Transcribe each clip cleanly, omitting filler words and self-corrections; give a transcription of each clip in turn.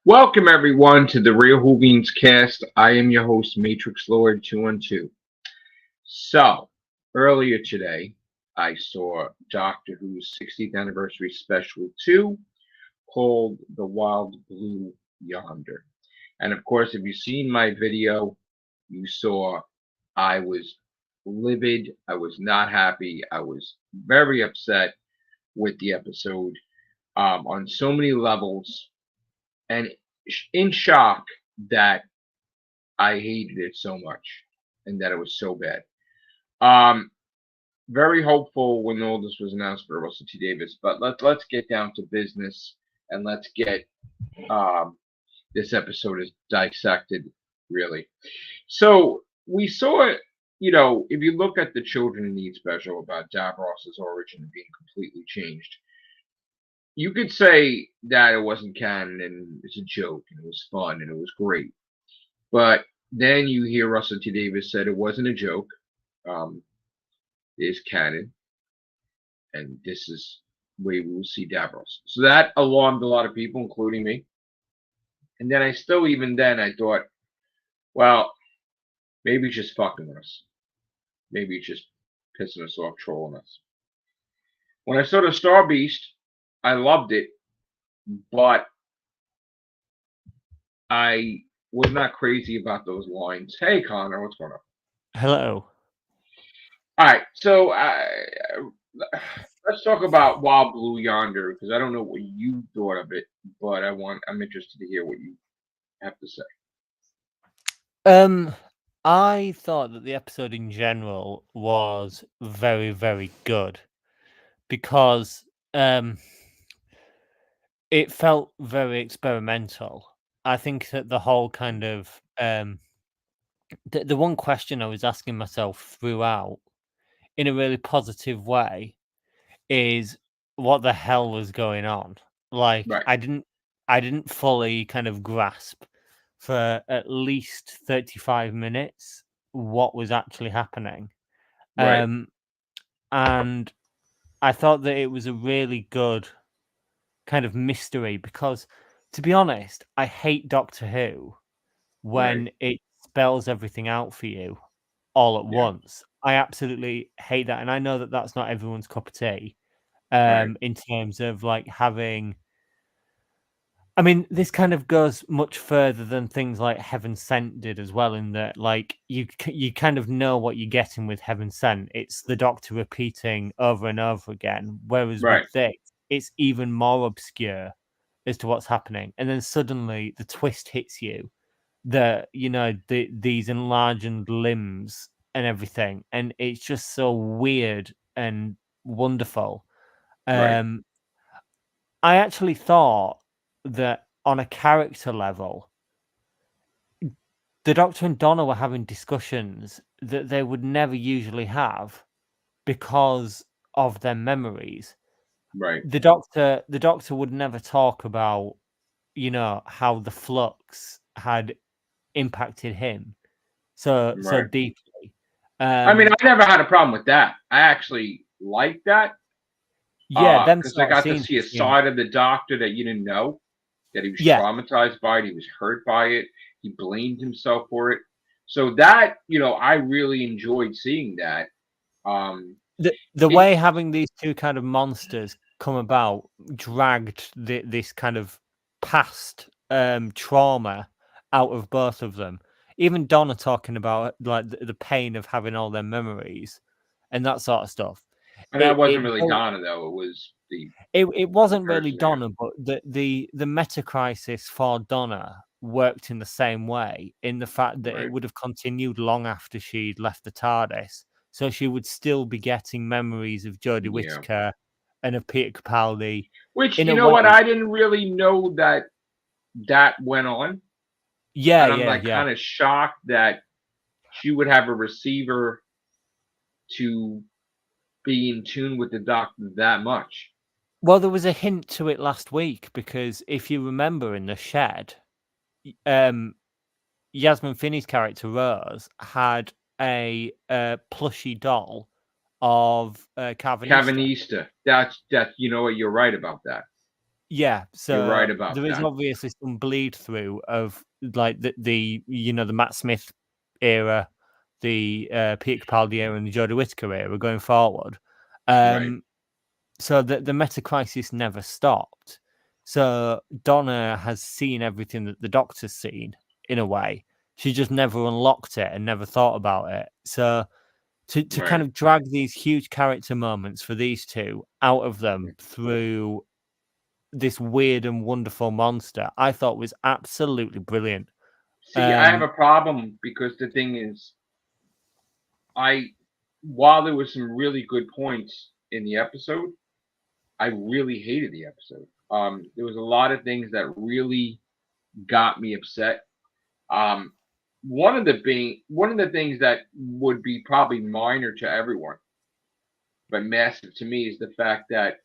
Welcome everyone to the Real Whovians cast. I am your host, Matrix Lord 212. So, earlier today, I saw Doctor Who's 60th anniversary special 2 called The Wild Blue Yonder. And of course, if you've seen my video, you saw I was livid. I was not happy. I was very upset with the episode on so many levels and in shock that I hated it so much and that it was so bad. Um, Very hopeful when all this was announced for Russell T Davis, but let's get down to business and let's get um, this episode is dissected really. So we saw it. If you look at the Children in Need special about Davros's origin being completely changed, you could say that it wasn't canon and it's a joke and it was fun and it was great. But then you hear Russell T Davis said it wasn't a joke. Um, it's canon, and this is where we will see Davros. So that alarmed a lot of people, including me. And then even then, I thought, well, maybe he's just fucking with us. Maybe he's just pissing us off, trolling us. When I saw the Star Beast, I loved it, but I was not crazy about those lines. Hey, Connor, what's going on? Hello. All right, so let's talk about Wild Blue Yonder because I don't know what you thought of it, but I'm interested to hear what you have to say. I thought that the episode in general was very, very good because it felt very experimental. I think that the whole kind of the one question I was asking myself throughout in a really positive way is what the hell was going on? Like Right, I didn't fully kind of grasp for at least 35 minutes what was actually happening. right, And I thought that it was a really good kind of mystery because, to be honest, I hate Doctor Who right. when it spells everything out for you all at Yeah, once. I absolutely hate that. And I know that that's not everyone's cup of tea right, in terms of like having. I mean, this kind of goes much further than things like Heaven Sent did as well. In that, like you kind of know what you're getting with Heaven Sent. It's the Doctor repeating over and over again. Whereas right, with this, it's even more obscure as to what's happening, and then suddenly the twist hits you. That these enlarged limbs and everything, and it's just so weird and wonderful. right, Um, I actually thought that on a character level, the Doctor and Donna were having discussions that they would never usually have because of their memories. right, The Doctor would never talk about, how the flux had impacted him so right. deeply. I mean, Um, I never had a problem with that. I actually like that yeah, them because I sort of got to scenes see a seem, side of the Doctor that you didn't know, that he was yeah. traumatized by it, he was hurt by it, he blamed himself for it. So that, I really enjoyed seeing that. Um, The it, way having these two kind of monsters come about dragged this kind of past trauma out of both of them. Even Donna talking about like the pain of having all their memories and that sort of stuff. and that It wasn't it really built- Donna though; it was it the wasn't really person there. Donna, but the meta crisis for Donna worked in the same way, in the fact that it Right, would have continued long after she'd left the TARDIS. So she would still be getting memories of Jodie yeah. Whittaker and of Peter Capaldi Which in you a know what, way. I didn't really know that went on, Yeah, and I'm yeah, like yeah. kind of shocked that she would have a receiver to be in tune with the Doctor that much. Well, there was a hint to it last week because if you remember in the shed, um, Yasmin Finney's character Rose had a plushy doll of Carvanista. Cavanista. That's you know what, you're right about that. Yeah, You're right so about there is that. obviously some bleed through of like the the Matt Smith era, the Peter Capaldi era, and the Jodie Whittaker era going forward. Right. So the meta crisis never stopped. So Donna has seen everything that the Doctor's seen in a way. She just never unlocked it and never thought about it. So to kind Right. of drag these huge character moments for these two out of them through this weird and wonderful monster, I thought was absolutely brilliant. See, I have a problem because the thing is, while there were some really good points in the episode, I really hated the episode. There was a lot of things that really got me upset. Um, one of the things that would be probably minor to everyone, but massive to me, is the fact that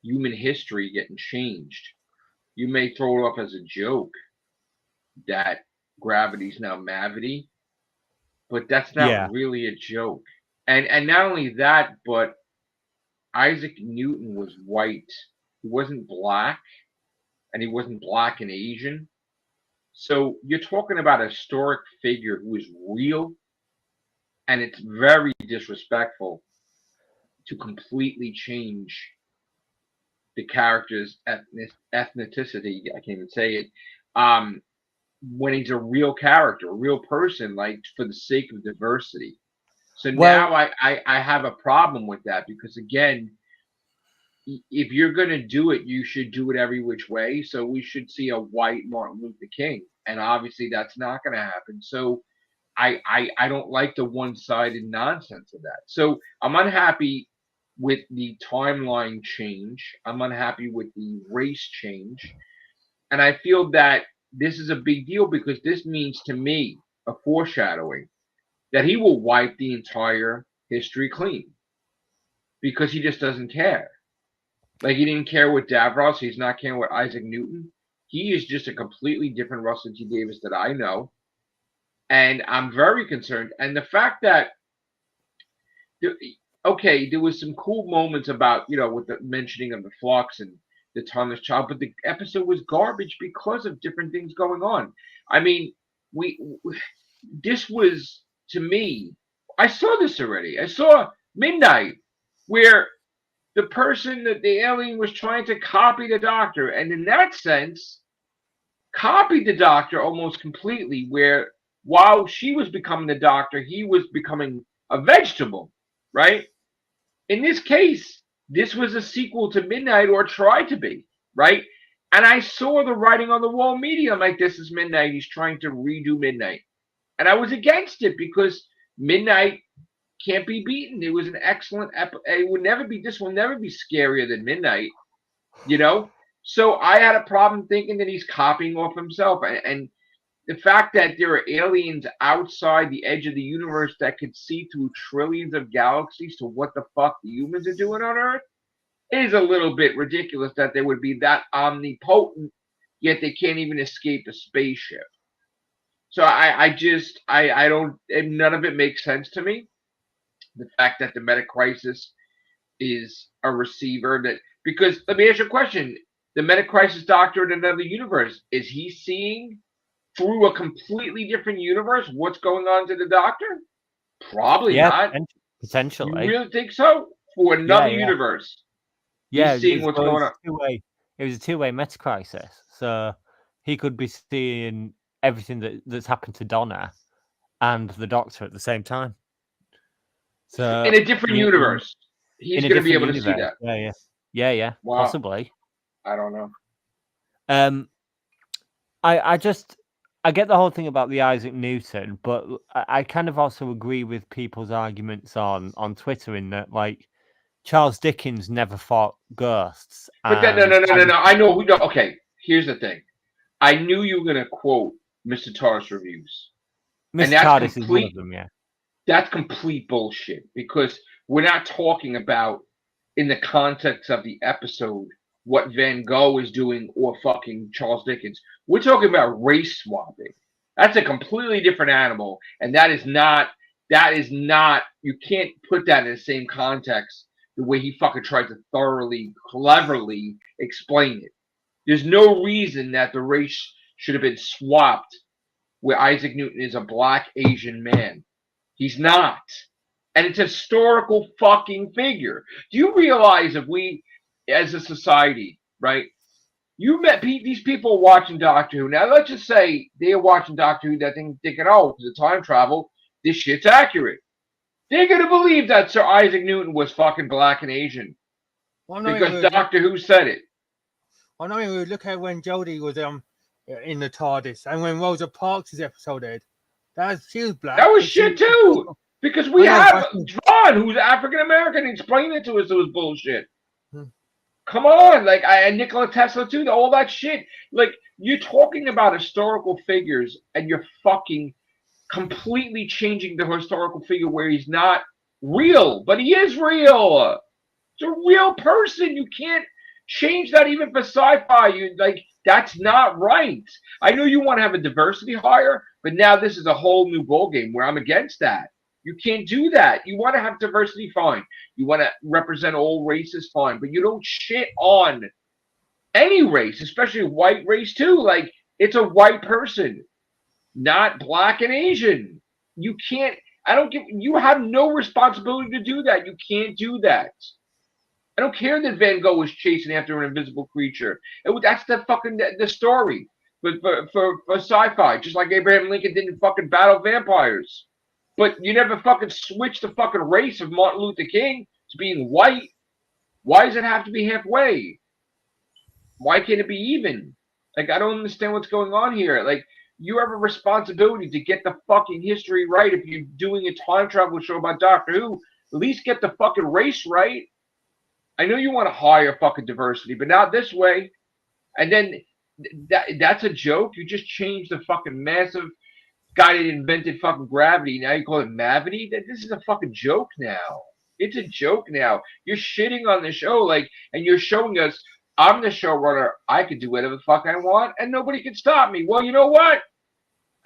human history getting changed. You may throw it off as a joke that gravity's now mavity, but that's Yeah. not really a joke. And not only that, but Isaac Newton was white. He wasn't black, and he wasn't black and Asian. So you're talking about a historic figure who is real, and it's very disrespectful to completely change the character's ethnicity. I can't even say it. Um, when he's a real character, a real person, like for the sake of diversity. So Well, now I have a problem with that because again, if you're going to do it, you should do it every which way. So we should see a white Martin Luther King, and obviously that's not going to happen. So I don't like the one-sided nonsense of that. So I'm unhappy with the timeline change. I'm unhappy with the race change, and I feel that this is a big deal because this means to me a foreshadowing that he will wipe the entire history clean because he just doesn't care. Like he didn't care with Davros, he's not caring with Isaac Newton. He is just a completely different Russell T Davis that I know, and I'm very concerned. And the fact that okay, there was some cool moments about with the mentioning of the flux and the Thomas Child, but the episode was garbage because of different things going on. I mean, we this was to me. I saw this already. I saw Midnight, where the person that the alien was trying to copy the Doctor, and in that sense, copied the Doctor almost completely. Where while she was becoming the Doctor, he was becoming a vegetable, right? In this case, this was a sequel to Midnight, or tried to be, right? And I saw the writing on the wall medium like this is Midnight. He's trying to redo Midnight. And I was against it because Midnight can't be beaten. It was an excellent it would never be this will never be scarier than Midnight, you know? So I had a problem thinking that he's copying off himself. And the fact that there are aliens outside the edge of the universe that could see through trillions of galaxies to what the fuck the humans are doing on Earth is a little bit ridiculous that they would be that omnipotent, yet they can't even escape a spaceship. So I don't, none of it makes sense to me. The fact that the meta crisis is a receiver that, because let me ask you a question. The meta crisis doctor in another universe, is he seeing through a completely different universe what's going on to the doctor? Probably yeah, not. You potentially. really think so? For Yeah, another yeah, universe, yeah. he's seeing what's going on. Two-way. It was a two-way meta crisis, so he could be seeing everything that's happened to Donna and the Doctor at the same time. So In a different universe. in He's a going to be different able to see universe. that. Yeah, Wow. possibly. I don't know. I just I get the whole thing about the Isaac Newton, but I kind of also agree with people's arguments on Twitter in that like Charles Dickens never fought ghosts But then, no, and no, no, no, no. I know who. No, okay, here's the thing. I knew you were going to quote Mr. Tars reviews, and Mr. TARDIS is one of them. Yeah, that's complete bullshit because we're not talking about in the context of the episode what Van Gogh is doing or fucking Charles Dickens. We're talking about race swapping. That's a completely different animal, and that is not. You can't put that in the same context the way he fucking tried to thoroughly, cleverly explain it. There's no reason that the race should have been swapped where Isaac Newton is a black Asian man. He's not. And it's a historical fucking figure. Do you realize if we, as a society, right? You met these people watching Doctor Who. Now, let's just say they're watching Doctor Who, that thing thinking, oh, because of time travel, this shit's accurate. They're going to believe that Sir Isaac Newton was fucking black and Asian. Because Doctor Who said it. I know we look at when Jodie was in the TARDIS, and when Rosa Parks' episode aired. She was black. That was shit too. Because we have John, who's African American, explain it to us. It was bullshit. Come on, like and Nikola Tesla too. All that shit. Like you're talking about historical figures, and you're fucking completely changing the historical figure where he's not real, but he is real. It's a real person. You can't change that even for sci-fi. You like that's not right. I know you want to have a diversity hire, but now this is a whole new ballgame where I'm against that. You can't do that. You want to have diversity, fine. You want to represent all races, fine. But you don't shit on any race, especially white race too. Like it's a white person, not black and Asian. You can't. I don't give. You have no responsibility to do that. You can't do that. I don't care that Van Gogh was chasing after an invisible creature. That's the fucking the story. But for sci-fi, just like Abraham Lincoln didn't fucking battle vampires. But you never fucking switch the fucking race of Martin Luther King to being white. Why does it have to be halfway? Why can't it be even? Like, I don't understand what's going on here. Like, you have a responsibility to get the fucking history right. If you're doing a time travel show about Doctor Who, at least get the fucking race right. I know you want to hire fucking diversity, but not this way. And then that's a joke. You just changed the fucking massive guy that invented fucking gravity. Now you call it Mavity? This is a fucking joke now. It's a joke now. You're shitting on the show, like, and you're showing us I'm the showrunner. I could do whatever the fuck I want, and nobody can stop me. Well, you know what?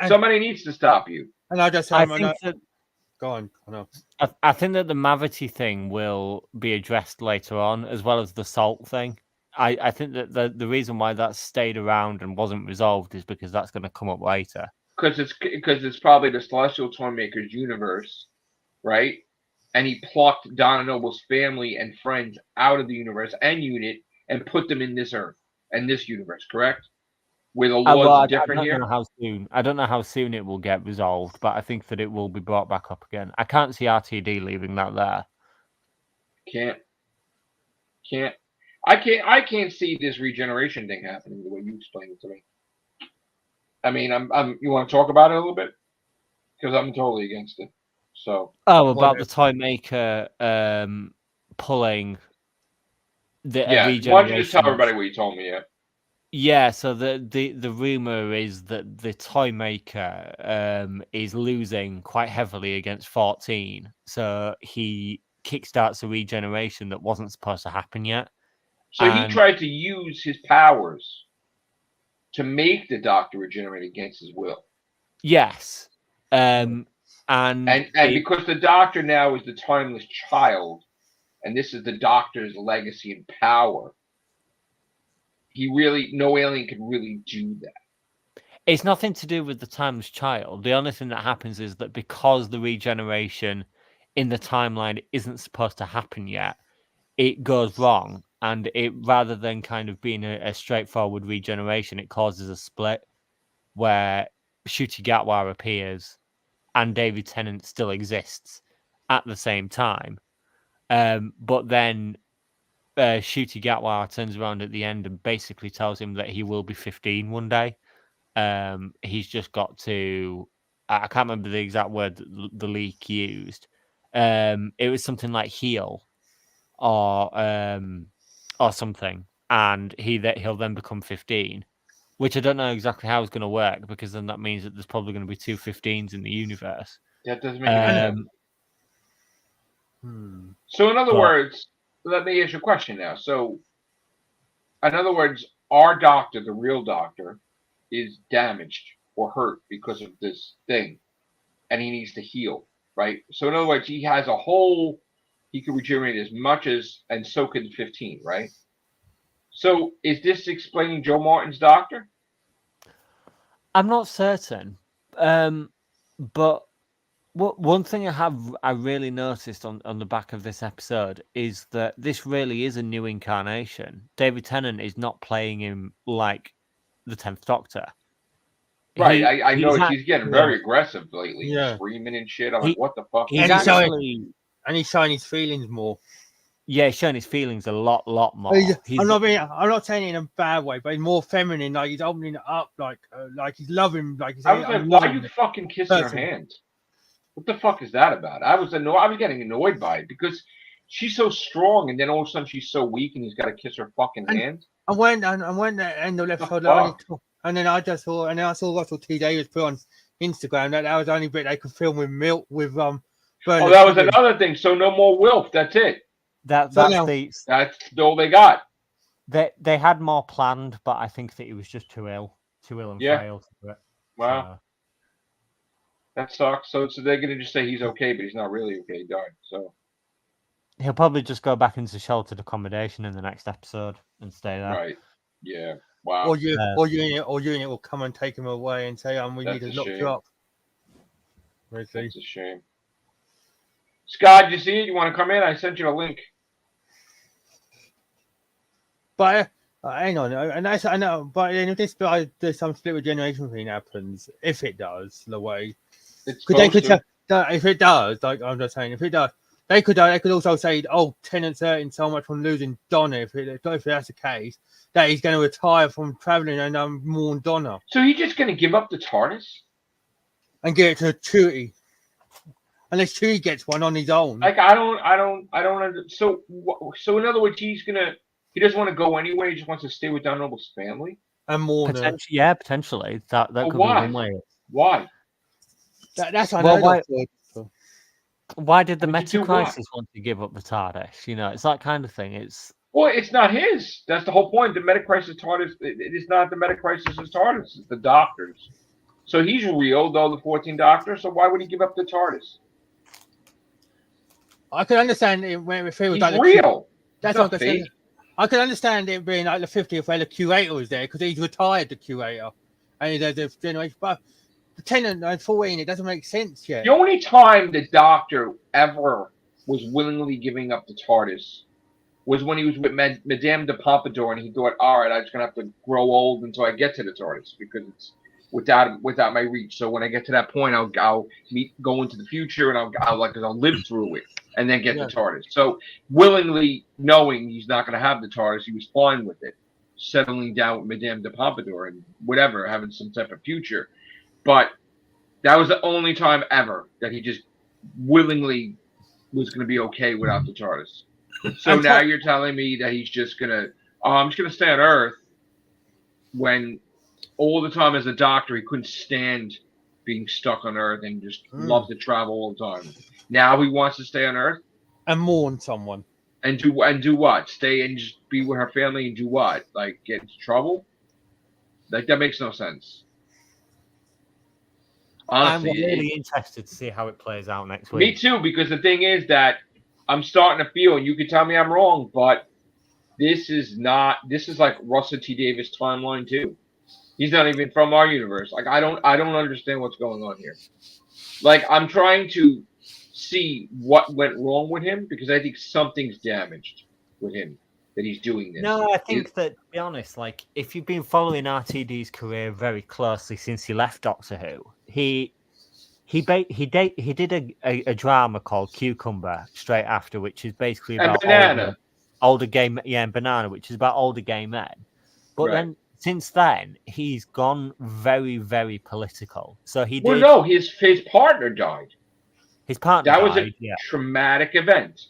Somebody needs to stop you. And I think that. Go on. I think that the Mavity thing will be addressed later on, as well as the salt thing. I think that the reason why that stayed around and wasn't resolved is because that's going to come up later. Because it's probably the Celestial Toymaker's universe, right? And he plucked Donna Noble's family and friends out of the universe and unit and put them in this Earth and this universe, correct? Where the laws are different here. I don't know how soon it will get resolved, but I think that it will be brought back up again. I can't see RTD leaving that there. I can't see this regeneration thing happening the way you explained it to me. I mean, you want to talk about it a little bit? Because I'm totally against it. So. About the Toymaker pulling the regeneration. Why don't you just tell everybody what you told me? Yeah, so the rumor is that the Toymaker is losing quite heavily against 14, so he kickstarts a regeneration that wasn't supposed to happen yet. So he tried to use his powers to make the Doctor regenerate against his will. Yes, and because the Doctor now is the timeless child, and this is the Doctor's legacy and power. No alien can really do that. It's nothing to do with the timeless child. The only thing that happens is that because the regeneration in the timeline isn't supposed to happen yet, it goes wrong. And it, rather than kind of being a straightforward regeneration, it causes a split where Ncuti Gatwa appears and David Tennant still exists at the same time. But then Ncuti Gatwa turns around at the end and basically tells him that he will be 15 one day. He's just got to... I can't remember the exact word that the leak used. It was something like heal or something. And he'll then become 15. Which I don't know exactly how it's going to work, because then that means that there's probably going to be 2 15s in the universe. That doesn't make any sense. So in other words, let me ask you a question now. So, in other words, our Doctor, the real Doctor, is damaged or hurt because of this thing, and he needs to heal, right? So in other words, he has he can regenerate as much as, and so can 15, right? So is this explaining Joe Martin's doctor? I'm not certain, but one thing I really noticed on the back of this episode is that this really is a new incarnation. David Tennant is not playing him like the 10th Doctor. Right, I noticed act- he's getting very aggressive lately, Yeah. screaming and shit. I'm He- like, what the fuck? He's And he's showing- actually, And he's showing his feelings more. yeah, he's showing his feelings a lot more. I'm not saying it in a bad way, but he's more feminine. Like he's opening it up, like he's loving, like he's I was saying, like, why are you fucking kissing her person. hand? What the fuck is that about? I was getting annoyed by it because she's so strong, and then all of a sudden she's so weak, and he's got to kiss her fucking hand. And when the end of the episode, and then I saw Russell T Davis put on Instagram that was the only bit they could film with milk with Oh, that was another thing. So no more Wilf. That's it. That's all they got. They had more planned, but I think that he was just too ill and frail to do it. Wow. So. That sucks. So they're gonna just say he's okay, but he's not really okay. He died. So He'll probably just go back into sheltered accommodation in the next episode and stay there. right. Yeah. Wow. or unit will come and take him away and say, we need to lock you up. That's a shame. Scott, did you see it? You want to come in? I sent you a link. But hang on, and that's I know. But then if there's some split with generation thing happens, if it does, the way if it does, like I'm just saying, if it does, they could also say, Tennant's hurting so much from losing Donna. If that's the case, that he's going to retire from traveling and mourn Donna. So he's just going to give up the TARDIS and get it to Chewie, unless Chewie gets one on his own. Like I don't. So in other words, he doesn't want to go anyway. He just wants to stay with Don Noble's family and mourn. Potentially that could be one way. Why? That's why did the Meta Crisis want to give up the TARDIS? You know, it's that kind of thing. It's not his. That's the whole point. The Meta Crisis TARDIS. It is not the Meta Crisis' TARDIS. It's the Doctor's. So he's real, though, the 14th Doctor. So why would he give up the TARDIS? I can understand it when it was like real. That's what I'm saying. I can understand it being like the 50th where the curator was there because he's retired, the curator, and there's a generation. But the Tennant and 14, it doesn't make sense yet. The only time the Doctor ever was willingly giving up the TARDIS was when he was with Madame de Pompadour, and he thought, all right, I'm just gonna have to grow old until I get to the TARDIS because it's without my reach. So when I get to that point, I'll go into the future, and I'll live through it and then get the TARDIS. So willingly knowing he's not going to have the TARDIS, he was fine with it, settling down with Madame de Pompadour and whatever, having some type of future. But that was the only time ever that he just willingly was going to be okay without the TARDIS. So now you're telling me that he's just going to, I'm just going to stay on Earth when all the time as a Doctor, he couldn't stand being stuck on Earth and just loved to travel all the time. Now he wants to stay on Earth and mourn someone and do what? Stay and just be with her family and do what? Like get into trouble? Like that makes no sense. Honestly, I'm really interested to see how it plays out next week. Me too, because the thing is that I'm starting to feel, and you can tell me I'm wrong, but this is like Russell T Davis timeline too. He's not even from our universe. Like I don't understand what's going on here. Like I'm trying to see what went wrong with him because I think something's damaged with him that he's doing this. No, I think that, to be honest, like if you've been following RTD's career very closely since he left Doctor Who, he did a drama called Cucumber straight after, which is basically about older gay and Banana, which is about older gay men. But then since then, he's gone very, very political. So he did. Well, no, his partner died. His partner. That was a traumatic event.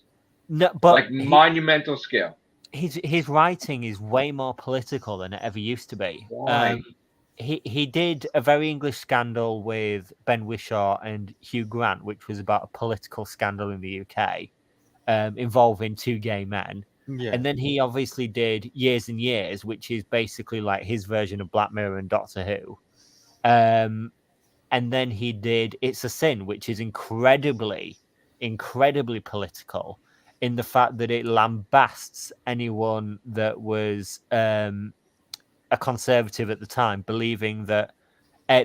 No, but like monumental scale. His writing is way more political than it ever used to be. Why? He did a very English scandal with Ben Whishaw and Hugh Grant, which was about a political scandal in the UK involving two gay men. Yeah. And then he obviously did Years and Years, which is basically like his version of Black Mirror and Doctor Who. And then he did It's a Sin, which is incredibly, incredibly political. in the fact that it lambasts anyone that was a conservative at the time, believing that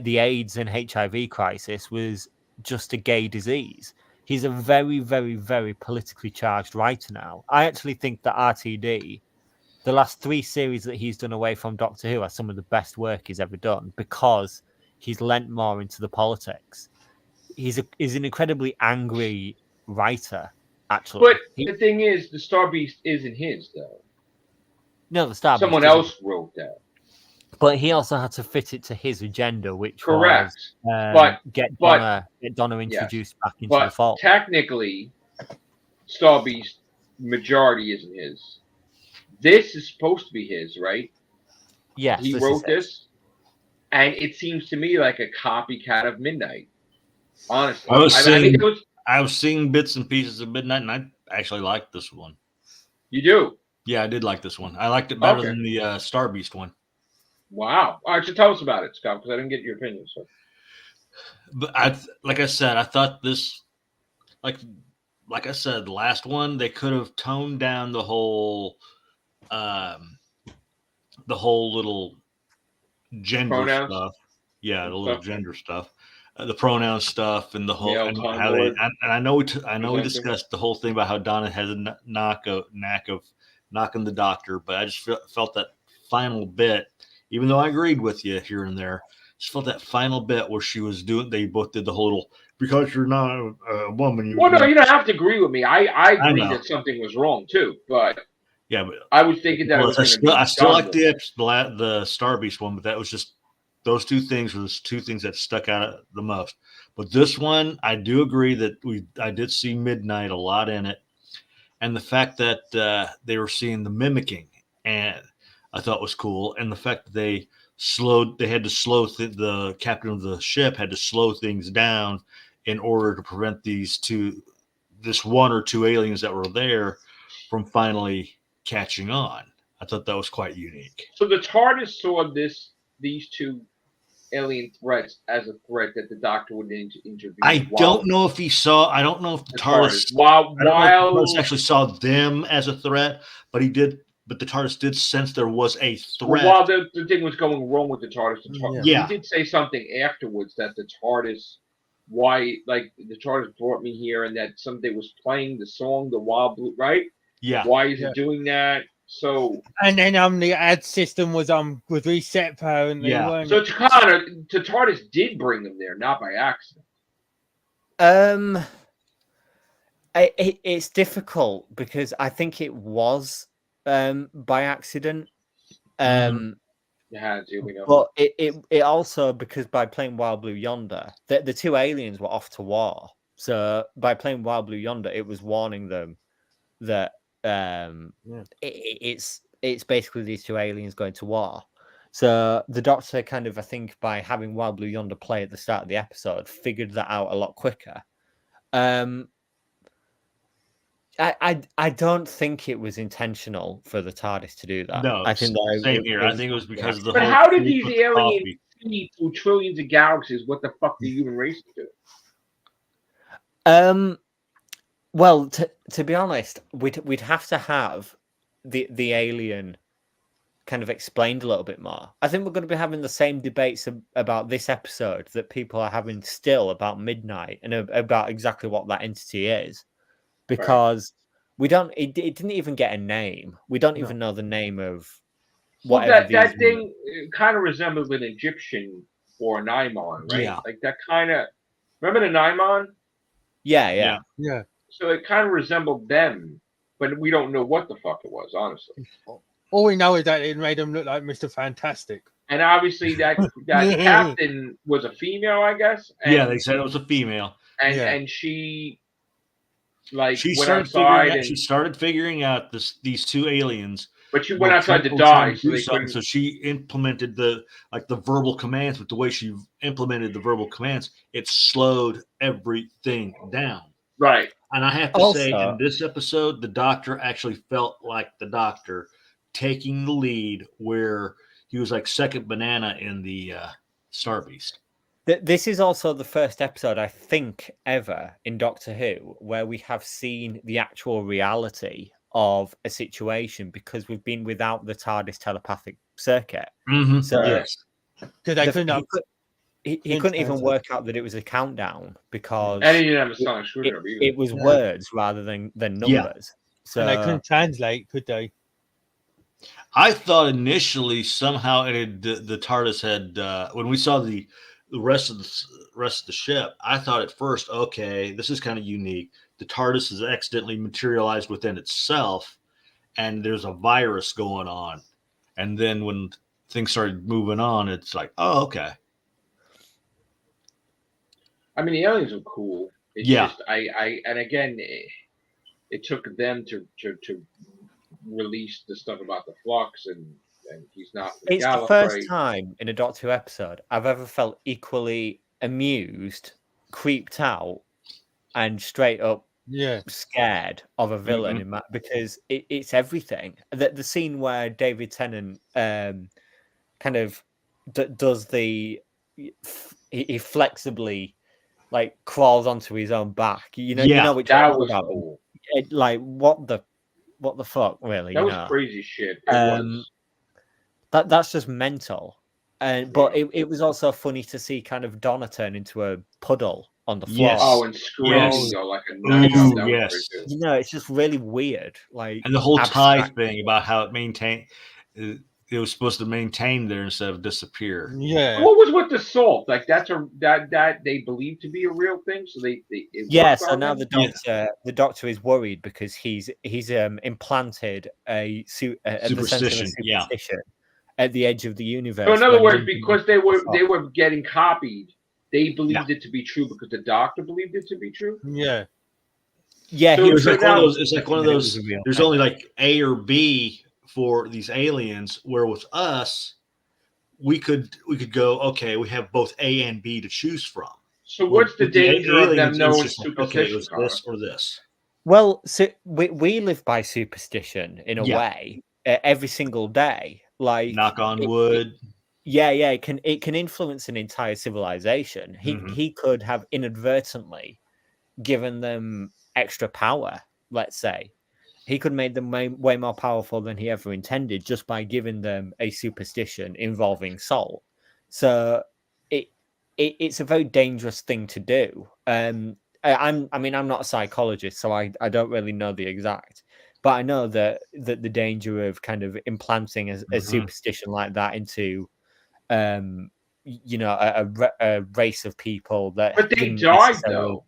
the AIDS and HIV crisis was just a gay disease. He's a very, very, very politically charged writer now. I actually think that RTD, the last 3 series that he's done away from Doctor Who, are some of the best work he's ever done because he's lent more into the politics. He's an incredibly angry writer, actually. But the thing is, the Star Beast isn't his, though. No, the Star Beast Someone isn't. else wrote that. But he also had to fit it to his agenda, which Correct. was get Donna introduced back into the fold. Technically, Star Beast majority isn't his. This is supposed to be his, right? Yes, he wrote this, and it seems to me like a copycat of Midnight. Honestly, I was seeing bits and pieces of Midnight, and I actually liked this one. You do? Yeah, I did like this one. I liked it better than the Star Beast one. Wow! All right, so tell us about it, Scott, because I didn't get your opinion. So, but like I said, I thought this, like I said, the last one, they could have toned down the whole little gender pronouns? stuff. Yeah, the little gender stuff, the pronoun stuff, and the whole and I know we discussed the whole thing about how Donna has a knack of knocking the Doctor, but I just felt that final bit. Even though I agreed with you here and there, just felt that final bit where she was doing. They both did the whole little, because you're not a woman. No, you don't have to agree with me. I agree that something was wrong too, but yeah, but I was thinking that I still like the Star Beast one, but that was just those 2 things were the 2 things that stuck out the most. But this one, I do agree that I did see Midnight a lot in it, and the fact that they were seeing the mimicking, and I thought was cool, and the fact that the captain of the ship had to slow things down in order to prevent this 1 or 2 aliens that were there from finally catching on. I thought that was quite unique. So the TARDIS saw these 2 alien threats as a threat that the Doctor would intervene. I don't know if he saw. I don't know if the TARDIS actually saw them as a threat, but he did. But the TARDIS did sense there was a threat. Well, while the thing was going wrong with the TARDIS, he did say something afterwards that the TARDIS, the TARDIS brought me here, and that somebody was playing the song, the Wild Blue, right? Yeah. Why is it doing that? So. And then the ad system was reset apparently. Yeah. So TARDIS did bring them there, not by accident. It's difficult because I think it was. By accident. But it also, because by playing Wild Blue Yonder, the 2 aliens were off to war. So by playing Wild Blue Yonder, it was warning them that it's basically these 2 aliens going to war. So the Doctor kind of, I think, by having Wild Blue Yonder play at the start of the episode, figured that out a lot quicker. I don't think it was intentional for the TARDIS to do that. No, I think same here. I think it was because of the. But how did these aliens see through trillions of galaxies? What the fuck do human race do? Well, to be honest, we'd have to have the alien kind of explained a little bit more. I think we're going to be having the same debates about this episode that people are having still about Midnight and about exactly what that entity is. Because we don't, it didn't even get a name. We don't even know the name of whatever. That thing kind of resembled an Egyptian or a Naimon, right? Yeah. Like that kind of. Remember the Naimon? Yeah. So it kind of resembled them, but we don't know what the fuck it was, honestly. All we know is that it made them look like Mr. Fantastic. And obviously that captain was a female, I guess. And, they said it was a female. And she. She started figuring out these 2 aliens, but she went outside to die. So she implemented the verbal commands. But the way she implemented the verbal commands, it slowed everything down. Right. And I have to say, in this episode, the Doctor actually felt like the Doctor taking the lead, where he was like second banana in the Star Beast. This is also the first episode, I think, ever in Doctor Who where we have seen the actual reality of a situation because we've been without the TARDIS telepathic circuit. Mm-hmm. So yes, he couldn't even work out that it was a countdown because and he didn't have a sonic screwdriver either. It was words rather than numbers. Yeah. So And they couldn't translate, could they? I thought initially somehow the TARDIS had when we saw the rest of the ship. I thought at first, okay, this is kind of unique. The TARDIS is accidentally materialized within itself, and there's a virus going on. And then when things started moving on, it's like, oh, okay. I mean, the aliens are cool. It's just, and again, it took them to release the stuff about the flux, and he's not. It's the first time in a Doctor Who episode I've ever felt equally amused, creeped out, and straight up scared of a villain in because it's everything. The scene where David Tennant kind of does the he flexibly like crawls onto his own back. You know which that was cool. Like what the fuck, really? That was crazy shit. That's just mental. But it was also funny to see kind of Donna turn into a puddle on the floor. Yes. Oh, and screaming like a nut. Yes. It's just really weird. Like, and the whole tie thing about how it maintained. It was supposed to maintain there instead of disappear. Yeah. What was with the salt? Like that they believe to be a real thing. So they so now the doctor is worried because he's implanted a superstition. At the edge of the universe. So in other words, because they were getting copied, they believed it to be true because the doctor believed it to be true. Yeah. Yeah. So it's like one of those. There's only like A or B for these aliens, where with us, we could go, okay, we have both A and B to choose from. So what's the danger of them knowing superstition? Okay, it was this or this. Well, so we live by superstition in a way every single day. Like knock on wood. It can influence an entire civilization. He could have inadvertently given them extra power, let's say. He could make them way more powerful than he ever intended just by giving them a superstition involving salt. So it's a very dangerous thing to do. I'm not a psychologist, so I don't really know the exact, but I know that the danger of kind of implanting a superstition like that into a race of people that. But they died though.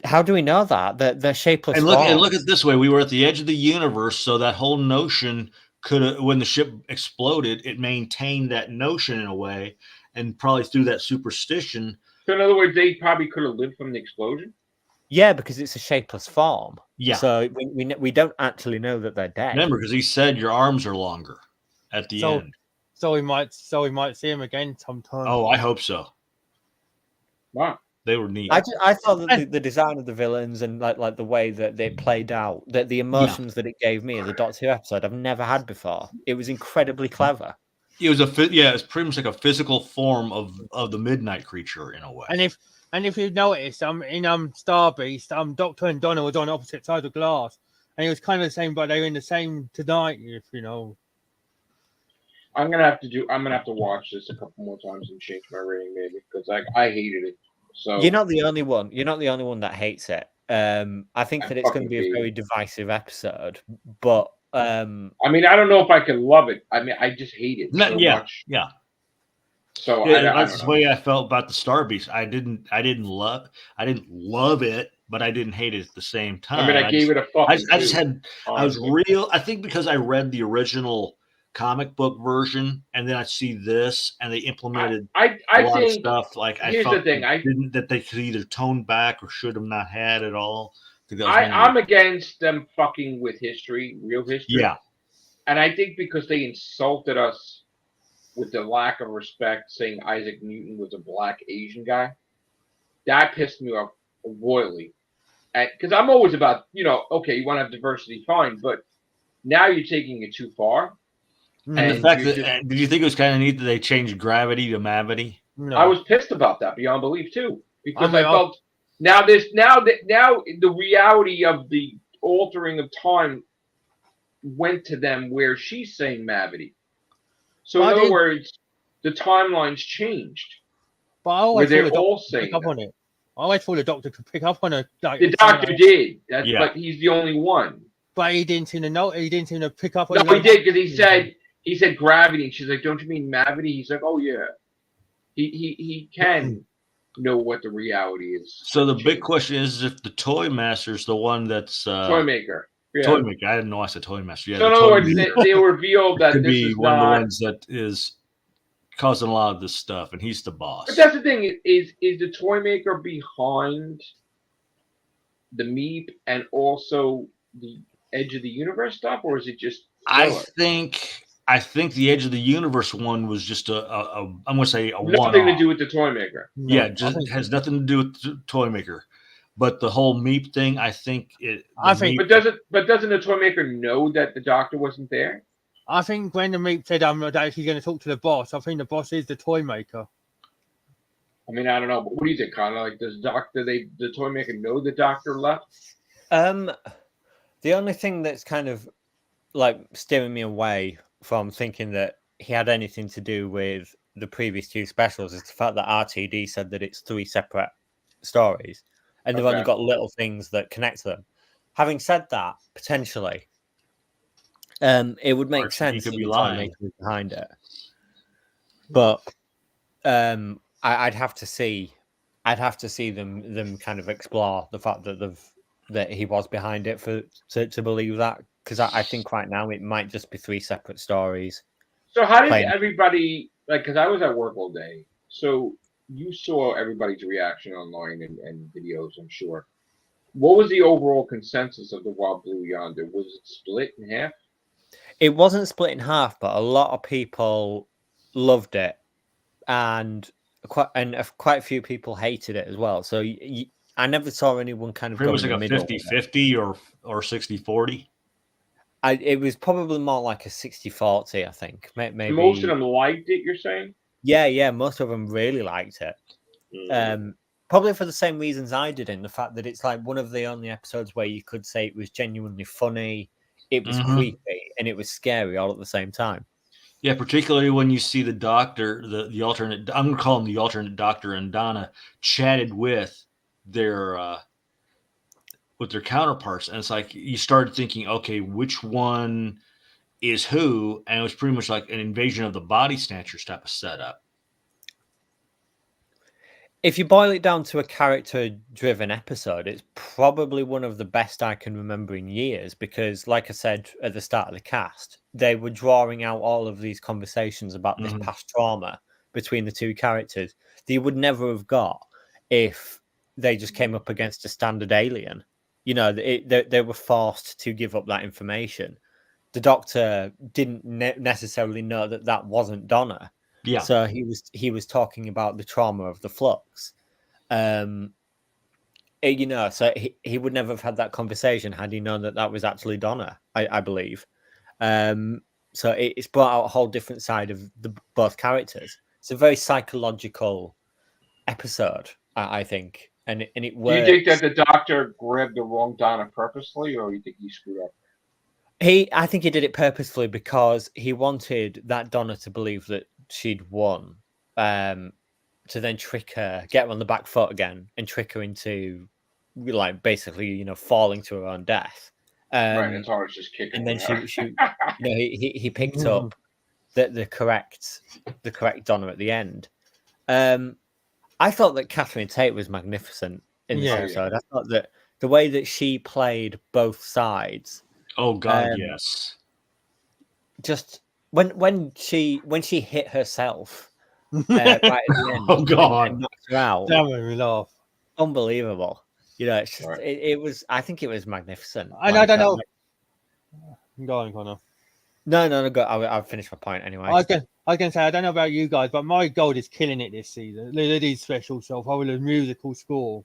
How do we know that? They're shapeless. And look at it this way: we were at the edge of the universe, so that whole notion could, when the ship exploded, it maintained that notion in a way, and probably through that superstition. So in other words, they probably could have lived from the explosion. Yeah, because it's a shapeless form. Yeah. So we don't actually know that they're dead. Remember, because he said your arms are longer at the end. So we might see him again sometime. Oh, I hope so. Wow. They were neat. I thought that the design of the villains and like the way that they played out, that the emotions that it gave me in the Doctor Who episode, I've never had before. It was incredibly clever. It was it's pretty much like a physical form of the midnight creature in a way. And if you notice, in Star Beast, Doctor and Donna were on opposite sides of glass, and it was kind of the same, but they were in the same tonight. If you know. I'm gonna have to watch this a couple more times and change my rating maybe because I hated it. So you're not the only one. You're not the only one that hates it. I think that it's going to be a very divisive episode, but I mean, I don't know if I can love it. I mean, I just hate it so much. Yeah. So that's the way I felt about the Star Beast. I didn't love it, but I didn't hate it at the same time. I mean, I gave it a fucking. I was real. I think because I read the original comic book version, and then I see this, and they implemented a lot of stuff. Like here's the thing: that they could either tone back or should have not had at all. I'm against them fucking with history, real history. Yeah, and I think because they insulted us with the lack of respect, saying Isaac Newton was a black Asian guy, that pissed me off royally. Because I'm always about, okay, you want to have diversity, fine, but now you're taking it too far. And the fact that did you think it was kind of neat that they changed gravity to mavity? No. I was pissed about that beyond belief too, because I felt now the reality of the altering of time went to them where she's saying mavity. So in other words, the timeline's changed. But I always where they're all saying pick up on it. I always thought the doctor could pick up on it. Like, the doctor did, but he's the only one. But he didn't seem to know. He didn't seem to pick up on it. No, he did, because he said gravity. And she's like, "Don't you mean mavity?" He's like, "Oh yeah." He can know what the reality is. So the big question is if the Toy Master's the one that's Toy Maker. Yeah. Toy Maker. I didn't know I said Toy Master. Yeah, so in other words, they revealed that could this be is one not of the ones that is causing a lot of this stuff, and he's the boss. But that's the thing: is the Toy Maker behind the Meep and also the Edge of the Universe stuff, or is it just filler? I think the Edge of the Universe one was just I'm going to say a nothing to do with the Toy Maker. No, yeah, just has nothing to do with the Toy Maker. But the whole Meep thing, I think it. But doesn't the Toy Maker know that the Doctor wasn't there? I think when the Meep said, "I'm not actually going to talk to the boss," I think the boss is the Toy Maker. I mean, I don't know. But what do you think, Connor? Like, does the Toy Maker know the Doctor left? The only thing that's kind of like steering me away from thinking that he had anything to do with the previous two specials is the fact that RTD said that it's 3 separate stories, and they've only got little things that connect them. Having said that, potentially, it would make sense if the Toy Maker was behind it, but I'd have to see them kind of explore the fact that he was behind it to believe that, because I think right now it might just be 3 separate stories. So how did everybody, like, because I was at work all day, so you saw everybody's reaction online and videos, I'm sure. What was the overall consensus of the Wild Blue Yonder? Was it split in half? It wasn't split in half, but a lot of people loved it, and quite a few people hated it as well. So I never saw anyone kind of go in the middle. It was like a 50-50 or 60-40. It was probably more like a 60-40, I think. Maybe most of them liked it, you're saying? Yeah, most of them really liked it. Probably for the same reasons I did, in the fact that it's like one of the only episodes where you could say it was genuinely funny, it was creepy, and it was scary all at the same time. Yeah, particularly when you see the Doctor, the alternate, I'm going to call him the alternate Doctor, and Donna chatted with their counterparts, and it's like you started thinking, okay, which one is who? And it was pretty much like an Invasion of the Body Snatchers type of setup. If you boil it down to a character-driven episode, it's probably one of the best I can remember in years, because, like I said at the start of the cast, they were drawing out all of these conversations about this past trauma between the two characters that you would never have got if they just came up against a standard alien. You know, they were forced to give up that information. The Doctor didn't necessarily know that wasn't Donna. Yeah. So he was talking about the trauma of the flux. So he would never have had that conversation had he known that was actually Donna, I believe. So it's brought out a whole different side of both characters. It's a very psychological episode, I think. And it works. Do you think that the Doctor grabbed the wrong Donna purposely, or do you think he screwed up? I think he did it purposefully because he wanted that Donna to believe that she'd won, to then trick her, get her on the back foot again, and trick her into, like, basically, falling to her own death. Right, and Tara's just kicking. And then she he picked up the correct Donna at the end. I thought that Catherine Tate was magnificent in this episode. I thought that the way that she played both sides. Oh God, yes. Just when she hit herself right at the end, oh God, and knocked her out. That made me laugh. Unbelievable. It's just it was. I think it was magnificent. I don't know. Go on, Connor. No. Go. I'll finish my point anyway. I was going to say, I don't know about you guys, but my gold is killing it this season. Liddy's special self, over the musical score.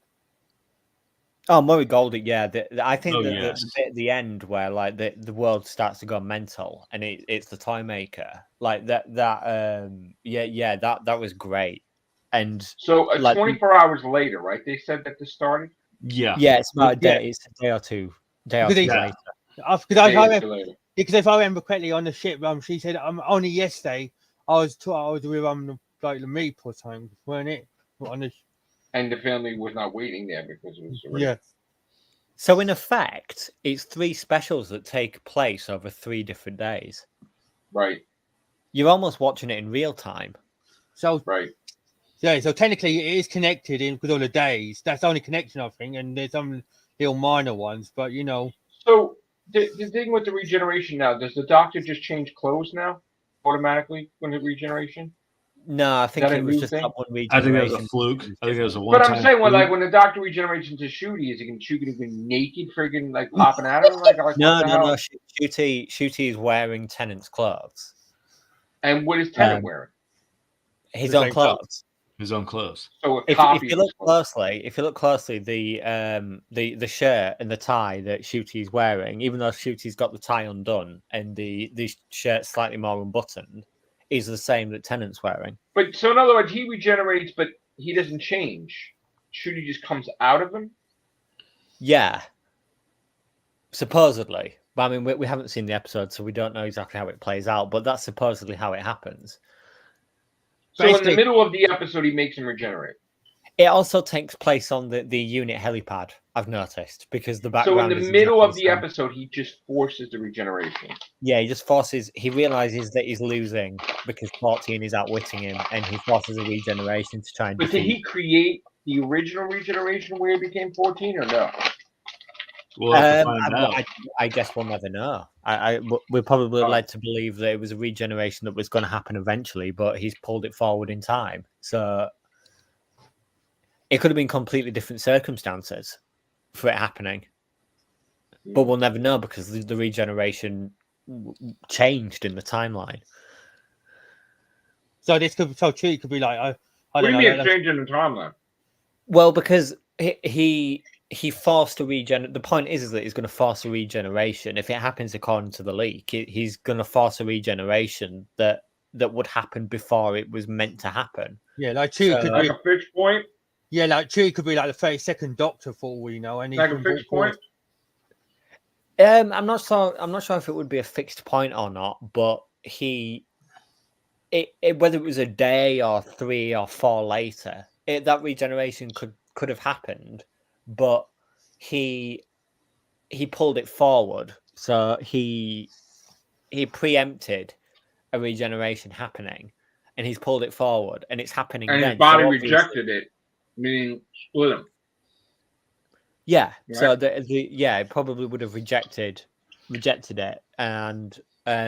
Oh, Murray Goldie, yeah. I think that yes. the bit at the end where like the world starts to go mental and it's the Toy Maker, like that that was great. And so like 24 hours later, right? They said that this started. Yeah. it's about a day. It's a day or two later. Because if I remember correctly, on the ship, she said, only yesterday I was with like the meat or something, weren't it? And the family was not waiting there because it was already... So in effect, it's 3 specials that take place over 3 different days. Right. You're almost watching it in real time. So right. Yeah, so technically it is connected in with all the days. That's the only connection, I think, and there's some little minor ones, but you know. So the thing with the regeneration now, does the Doctor just change clothes now automatically when the regeneration? No, I think it was just that one regeneration. I think that was a fluke. I think it was a one. But I'm saying, like when the Doctor regenerates into Shooty, is he going to be naked, friggin' like popping at him? Like no. Shooty is wearing Tennant's clothes. And what is Tennant wearing? His own clothes. His own clothes. So if you look closely, the shirt and the tie that Shooty's wearing, even though Shooty's got the tie undone and the shirt slightly more unbuttoned, is the same that Tennant's wearing. But so in other words, he regenerates, but he doesn't change. Shooty just comes out of him. Yeah, supposedly. But I mean, we haven't seen the episode, so we don't know exactly how it plays out. But that's supposedly how it happens. So in the middle of the episode, he makes him regenerate. It also takes place on the unit helipad, I've noticed, because the background. So in the middle of the episode, he just forces the regeneration. Yeah, he just forces. He realizes that he's losing because 14 is outwitting him, and he forces a regeneration to try and. But did he create the original regeneration where he became 14, or no? We'll have to find out. I guess we'll never know. We're probably led to believe that it was a regeneration that was going to happen eventually, but he's pulled it forward in time. So it could have been completely different circumstances for it happening. But we'll never know because the regeneration changed in the timeline. So this could be like, I what do you mean change in the timeline? Well, because he forced a regeneration. The point is that he's going to force a regeneration. If it happens according to the leak, he's going to force a regeneration that would happen before it was meant to happen. Yeah, like Chewie could be a fixed point. Yeah, like Chewie could be like the 32nd Doctor for all we know, and he's like a fixed point. I'm not sure if it would be a fixed point or not, but whether it was a day or 3 or 4 later, that regeneration could have happened. But he pulled it forward, so he preempted a regeneration happening, and he's pulled it forward, and it's happening. And then. His body rejected it, meaning split him. Yeah, right? So it probably would have rejected it, and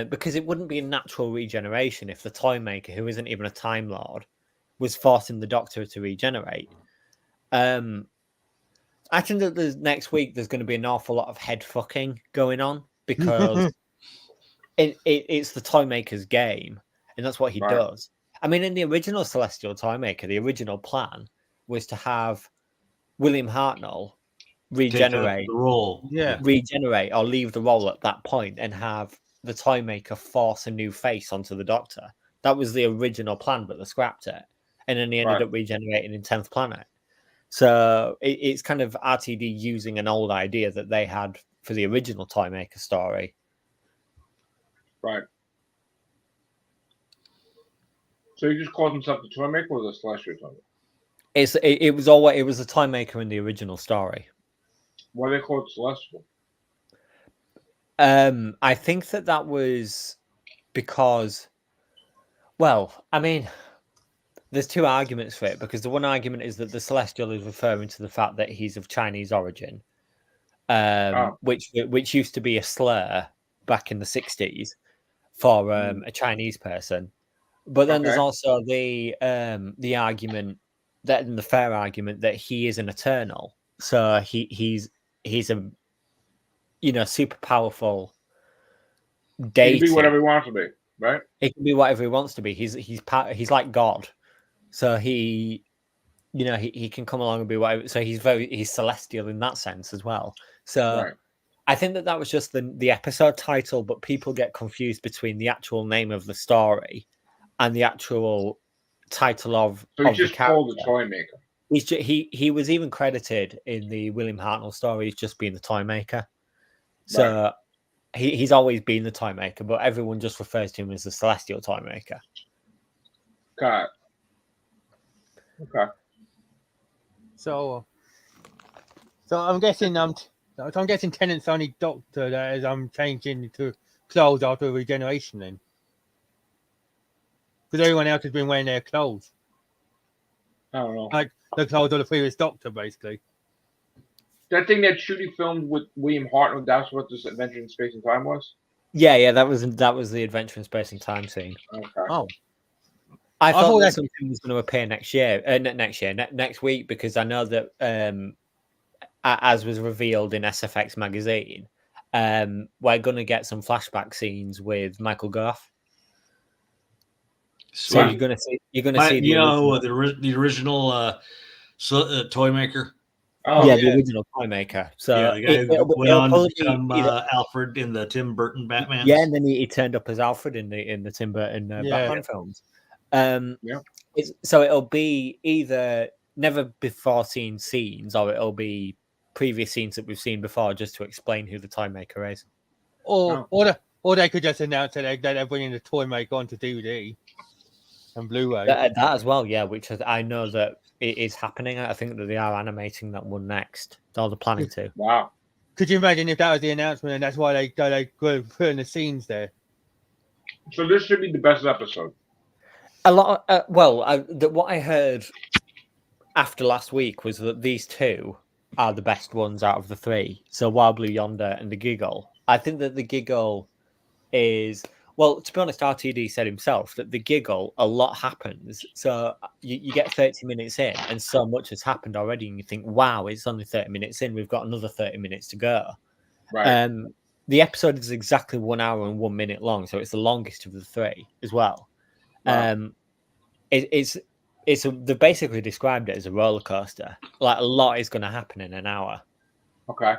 because it wouldn't be a natural regeneration if the Toy Maker, who isn't even a Time Lord, was forcing the Doctor to regenerate. I think that next week there's going to be an awful lot of head fucking going on because it's the Toy Maker's game, and that's what he does. I mean, in the original Celestial Toy Maker, the original plan was to have William Hartnell regenerate the role, regenerate or leave the role at that point, and have the Toy Maker force a new face onto the Doctor. That was the original plan, but they scrapped it, and then he ended up regenerating in 10th Planet. So it's kind of RTD using an old idea that they had for the original Toy Maker story. Right. So he just called himself the Toy Maker or the Celestial Toy Maker? It was a Toy Maker in the original story. Why they call it Celestial? I think that was because, well, I mean, there's 2 arguments for it, because the one argument is that the Celestial is referring to the fact that he's of Chinese origin, which used to be a slur back in the 60s for a Chinese person. But then there's also the argument that, and the fair argument, that he is an Eternal, so he's a super powerful deity. He can be whatever he wants to be, right? He can be whatever he wants to be. He's like God. So he you know, he can come along and be whatever. So he's celestial in that sense as well. So Right. I think that was just the episode title, but people get confused between the actual name of the story and the actual title of So he's the just character. called the toy maker. He was even credited in the William Hartnell story as just being the toy maker. So Right. he's always been the toy maker, but everyone just refers to him as the celestial toy maker. Okay. Okay. So I'm guessing Tennant's only doctor that is changing to clothes after regeneration then. Because everyone else has been wearing their clothes. I don't know. Like the clothes of the previous doctor, basically. That thing that Shooty filmed with William Hartnell, that's what this Adventure in Space and Time was? Yeah, that was the Adventure in Space and Time scene. Okay. Oh. I thought that something was going to appear next week, because I know that as was revealed in SFX magazine, we're going to get some flashback scenes with Michael Gough. So you're going to see the original toy maker. Oh, yeah, the original toy maker. So yeah, the guy who went on to become Alfred in the Tim Burton Batman. Yeah, and then he turned up as Alfred in the Tim Burton Batman films. So it'll be either never before seen scenes, or it'll be previous scenes that we've seen before, just to explain who the toy maker is. Or they could just announce that they're bringing the toy maker onto DVD and Blu-ray. That as well, yeah. Which I know that it is happening. I think that they are animating that one next. They're planning to. Wow. Could you imagine if that was the announcement and that's why they put in the scenes there? So this should be the best episode. A lot. What I heard after last week was that these two are the best ones out of the three. So Wild Blue Yonder and the Giggle. I think that the Giggle is, well, to be honest, RTD said himself that the Giggle, a lot happens. So you get 30 minutes in and so much has happened already. And you think, wow, it's only 30 minutes in. We've got another 30 minutes to go. Right. The episode is exactly 1 hour and 1 minute long. So it's the longest of the three as well. Wow. They basically described it as a roller coaster. Like, a lot is going to happen in an hour. Okay.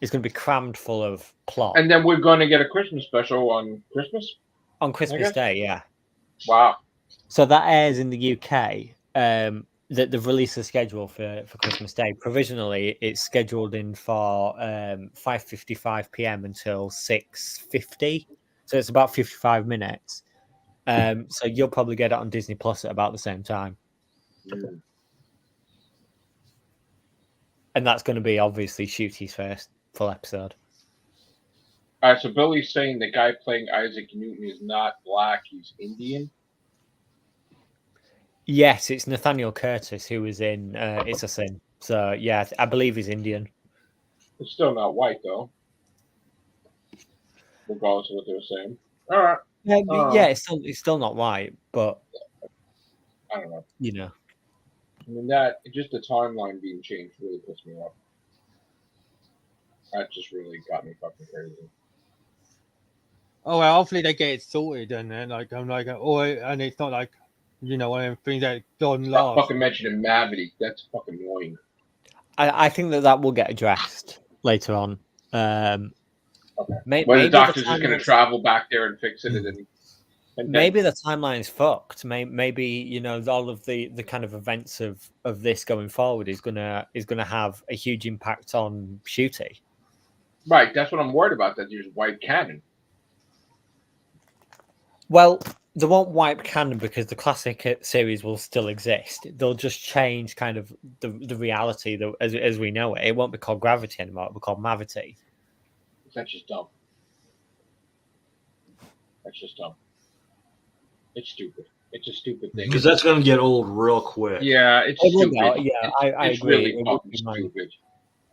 It's going to be crammed full of plot. And then we're going to get a Christmas special on Christmas? On Christmas Day, yeah. Wow. So that airs in the UK. That they've released a schedule for Christmas Day. Provisionally, it's scheduled in for 5:55 p.m. until 6:50. So it's about 55 minutes. So you'll probably get it on Disney Plus at about the same time. Mm. And that's going to be obviously Shooty's first full episode. All right, so Billy's saying the guy playing Isaac Newton is not black, he's Indian. Yes, it's Nathaniel Curtis who was in It's a Sin. So yeah, I believe he's Indian. It's still not white though, regardless of what they were saying. All right. Yeah, it's still not white, but I don't know. You know, I mean, that just the timeline being changed really pissed me off. That just really got me fucking crazy. Oh well, hopefully they get it sorted, and then and it's not like, you know, one of them things that gone last. Fucking mentioning Mavity, that's fucking annoying. I think that will get addressed later on. Okay. Well, the doctor's just going to travel back there and fix it, and maybe the timeline's fucked. Maybe, you know, all of the kind of events of this going forward is gonna have a huge impact on Shooty. Right, that's what I'm worried about. That there's white canon. Well, they won't wipe canon because the classic series will still exist. They'll just change kind of the reality as we know it. It won't be called Gravity anymore. It'll be called Mavity. That's just dumb. It's stupid. It's a stupid thing. Because that's going to get old real quick. Yeah, it's stupid. Yeah, I agree. Really fucking stupid.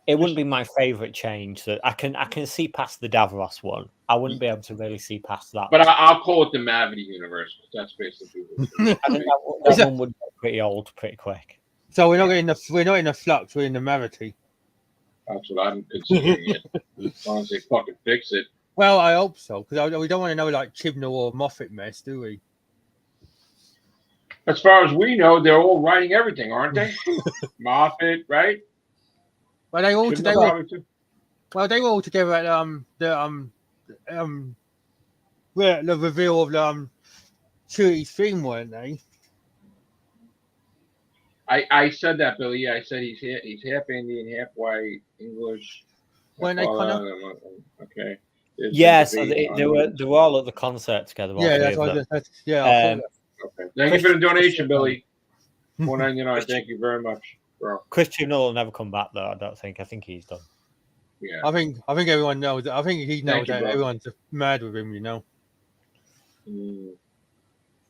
It wouldn't be my favorite change. That I can see past the Davros one. I wouldn't be able to really see past that. But I'll call it the Mavity universe. That's basically. I think that one would get pretty old pretty quick. So we're not in the flux. We're in the Mavity. That's what I'm considering it. As long as they fucking fix it. Well, I hope so, because we don't want to know like Chibnall or Moffat mess, do we? As far as we know, they're all writing everything, aren't they? Moffat, right? Well, they all Shouldn't together. Well, they were all together at the reveal of the Shuri's theme, weren't they? I said that, Billy. Yeah, I said he's half Indian, half white, English. Weren't they, Connor? Okay. Yeah, so they were all at the concert together. Yeah, that's what. I thought okay. Thank you for the donation, Billy. $4.99. Thank you very much, bro. Christian will never come back though. I don't think. I think he's done. Yeah. I think everyone knows. I think he knows that everyone's mad with him.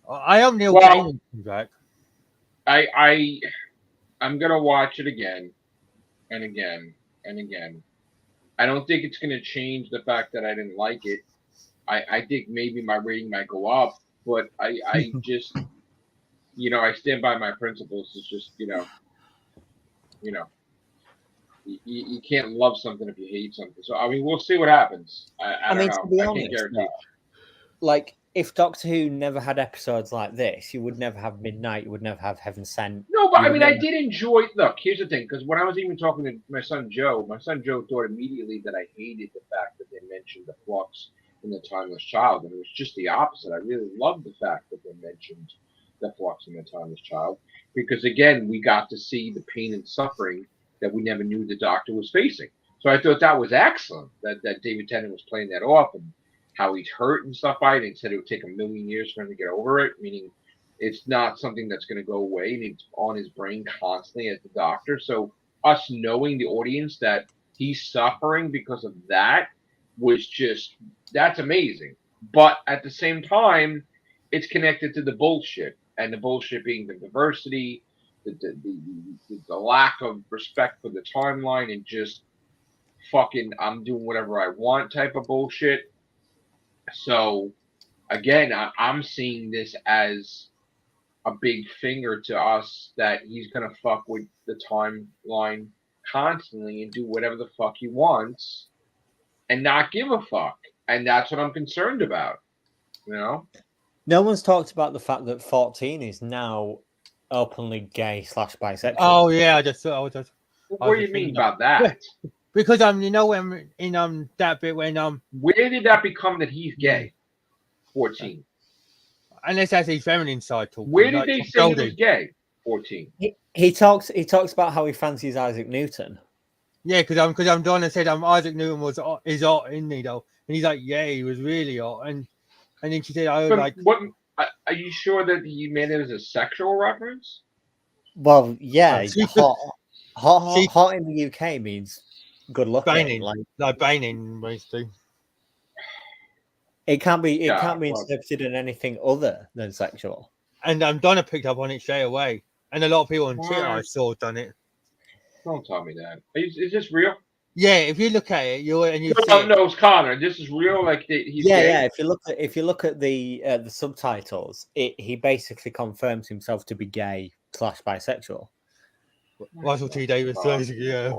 I hope Neil Gaiman comes back. I'm gonna watch it again and again and again. I don't think it's gonna change the fact that I didn't like it. I think maybe my rating might go up, but I just I stand by my principles. It's just you can't love something if you hate something. So I mean, we'll see what happens. I don't know. To be I honest, can't guarantee. Like if Doctor Who never had episodes like this, you would never have Midnight. You would never have Heaven Sent. No, but I mean, I did enjoy. Look, here's the thing, because when I was even talking to my son Joe thought immediately that I hated the fact that they mentioned the flux in the Timeless Child, and it was just the opposite. I really loved the fact that they mentioned the flux in the Timeless Child, because again, we got to see the pain and suffering that we never knew the Doctor was facing. So I thought that was excellent that David Tennant was playing that off, and how he's hurt and stuff by it, and said it would take 1,000,000 years for him to get over it, meaning it's not something that's going to go away, and it's on his brain constantly as the Doctor. So us knowing, the audience, that he's suffering because of that was just, that's amazing. But at the same time, it's connected to the bullshit, and the bullshit being the diversity, the lack of respect for the timeline, and just fucking I'm doing whatever I want type of bullshit. So again, I'm seeing this as a big finger to us that he's gonna fuck with the timeline constantly and do whatever the fuck he wants and not give a fuck. And that's what I'm concerned about. No one's talked about the fact that 14 is now openly gay / bisexual. Oh yeah, I just what do you mean about that? Because when in that bit when where did that become that he's gay? 14. Unless that's his feminine side talking. Where did they say he was gay? 14. He talks about how he fancies Isaac Newton. Yeah, because Donna said Isaac Newton is hot, isn't he though? And he's like, yeah, he was really hot, and then she said, what? Are you sure that he made it as a sexual reference? Well, yeah, hot in the UK means good looking, like banging, basically. It can't be interpreted in anything other than sexual. And Donna picked up on it straight away, and a lot of people on Twitter I saw done it. Don't tell me that. Is this real? Yeah, if you look at it, no, it's Connor. This is real. Like he's gay. Yeah. If you look at the subtitles, he basically confirms himself to be gay / bisexual. Russell T Davies, yeah.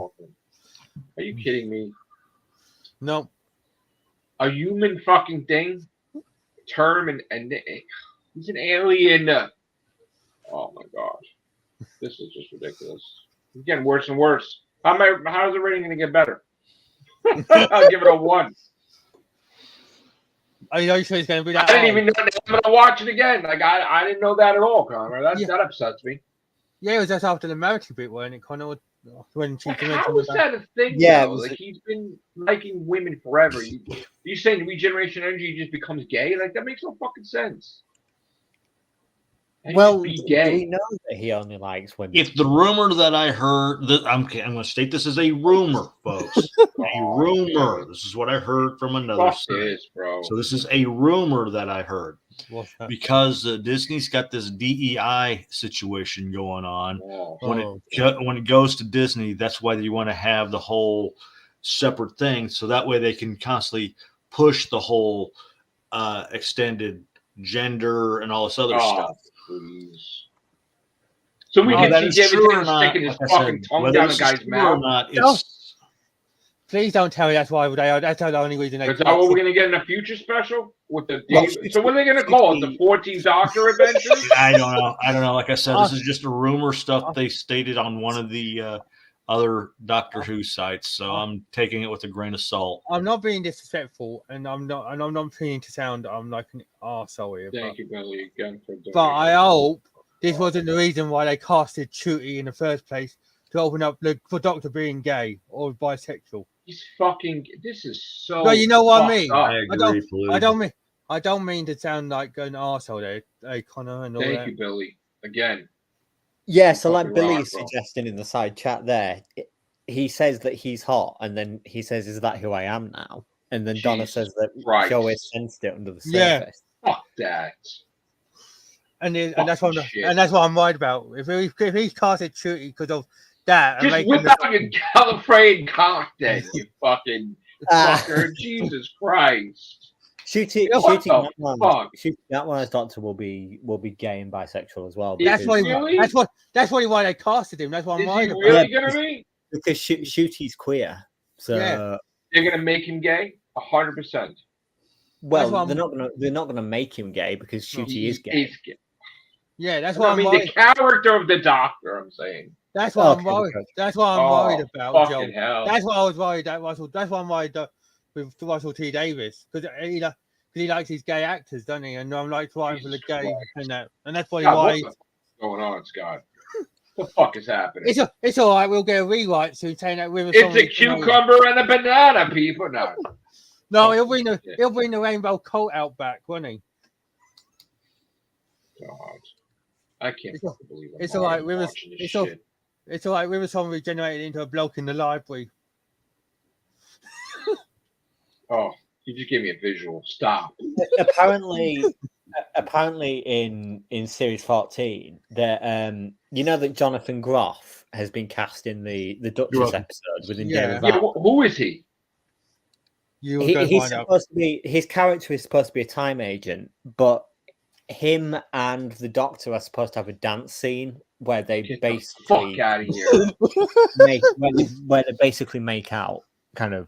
Are you kidding me? No. A human fucking thing, term, and he's an alien. Oh my god, this is just ridiculous. It's getting worse and worse. How is the rating going to get better? I'll give it a 1. Are you sure it's going to be that? I didn't even know that. I'm going to watch it again. Like I didn't know that at all, Connor. That upsets me. Yeah, it was just after the marriage bit, wasn't it, Connor? When she how is that a thing? Yeah, like he's been liking women forever. You saying regeneration energy just becomes gay? Like that makes no fucking sense. Well, do we know that he only likes women? If the rumor that I heard, that I'm going to state this as a rumor, folks. A rumor. This is what I heard from another site. So this is a rumor that I heard. Because Disney's got this DEI situation going on. When it goes to Disney, that's why you want to have the whole separate thing, so that way they can constantly push the whole extended gender and all this other stuff. Please. So we can see David sticking his fucking tongue down a guy's mouth. Please don't tell me that's why they are. That's the only reason they. Is that what we're gonna get in a future special with the? So what are they gonna call it? The 14 Doctor Adventures? I don't know. Like I said, this is just a rumor stuff they stated on one of the other Doctor Who sites. So I'm taking it with a grain of salt. I'm not being disrespectful, and I'm not trying to sound I'm like an arsehole here. Thank you, Billy, again for. But I hope this wasn't the reason why they casted Shooty in the first place to open up for Doctor being gay or bisexual. He's fucking. This is so. Well, you know what I mean. I agree. I don't mean to sound like an arsehole there, hey Connor and all that. Thank you, Billy. Again. Yeah, so like Billy is suggesting in the side chat there, he says that he's hot, and then he says, "Is that who I am now?" And then Donna says that she always sensed it under the surface. Fuck that. And that's what I'm worried about. If he's casted Shooty because of that, just whip out your Gallifreyan cock, then you fucking fucker. Jesus Christ. Shooty that one as Doctor will be gay and bisexual as well. That's why they casted him. That's what I'm worried about. Really gonna be? Because Shooty's queer, so they're gonna make him gay 100%. Well, they're not gonna make him gay because Shooty is gay. He's gay. Yeah, that's what I mean. The character of the Doctor, I'm saying. That's what I'm worried. That's what I'm worried about, Joe. Hell. That's what I was worried about, Russell. That's what I'm worried with Russell T Davies because he likes his gay actors, doesn't he? And I'm like trying for the gay and that, and that's probably why. What's going on, Scott? What the fuck is happening? It's all right. We'll get a rewrite soon. Saying that with it's a cucumber and a banana, people. No, he'll bring the rainbow coat out back, won't he? God, I can't believe it. It's all right. It's all right. We were someone regenerated into a bloke in the library. Oh, you just gave me a visual. Stop. Apparently, in series 14, that you know that Jonathan Groff has been cast in the Duchess episode within David. Yeah, who is he? He's supposed to be. His character is supposed to be a time agent, but him and the Doctor are supposed to have a dance scene where they basically fuck out of here. where they basically make out, kind of.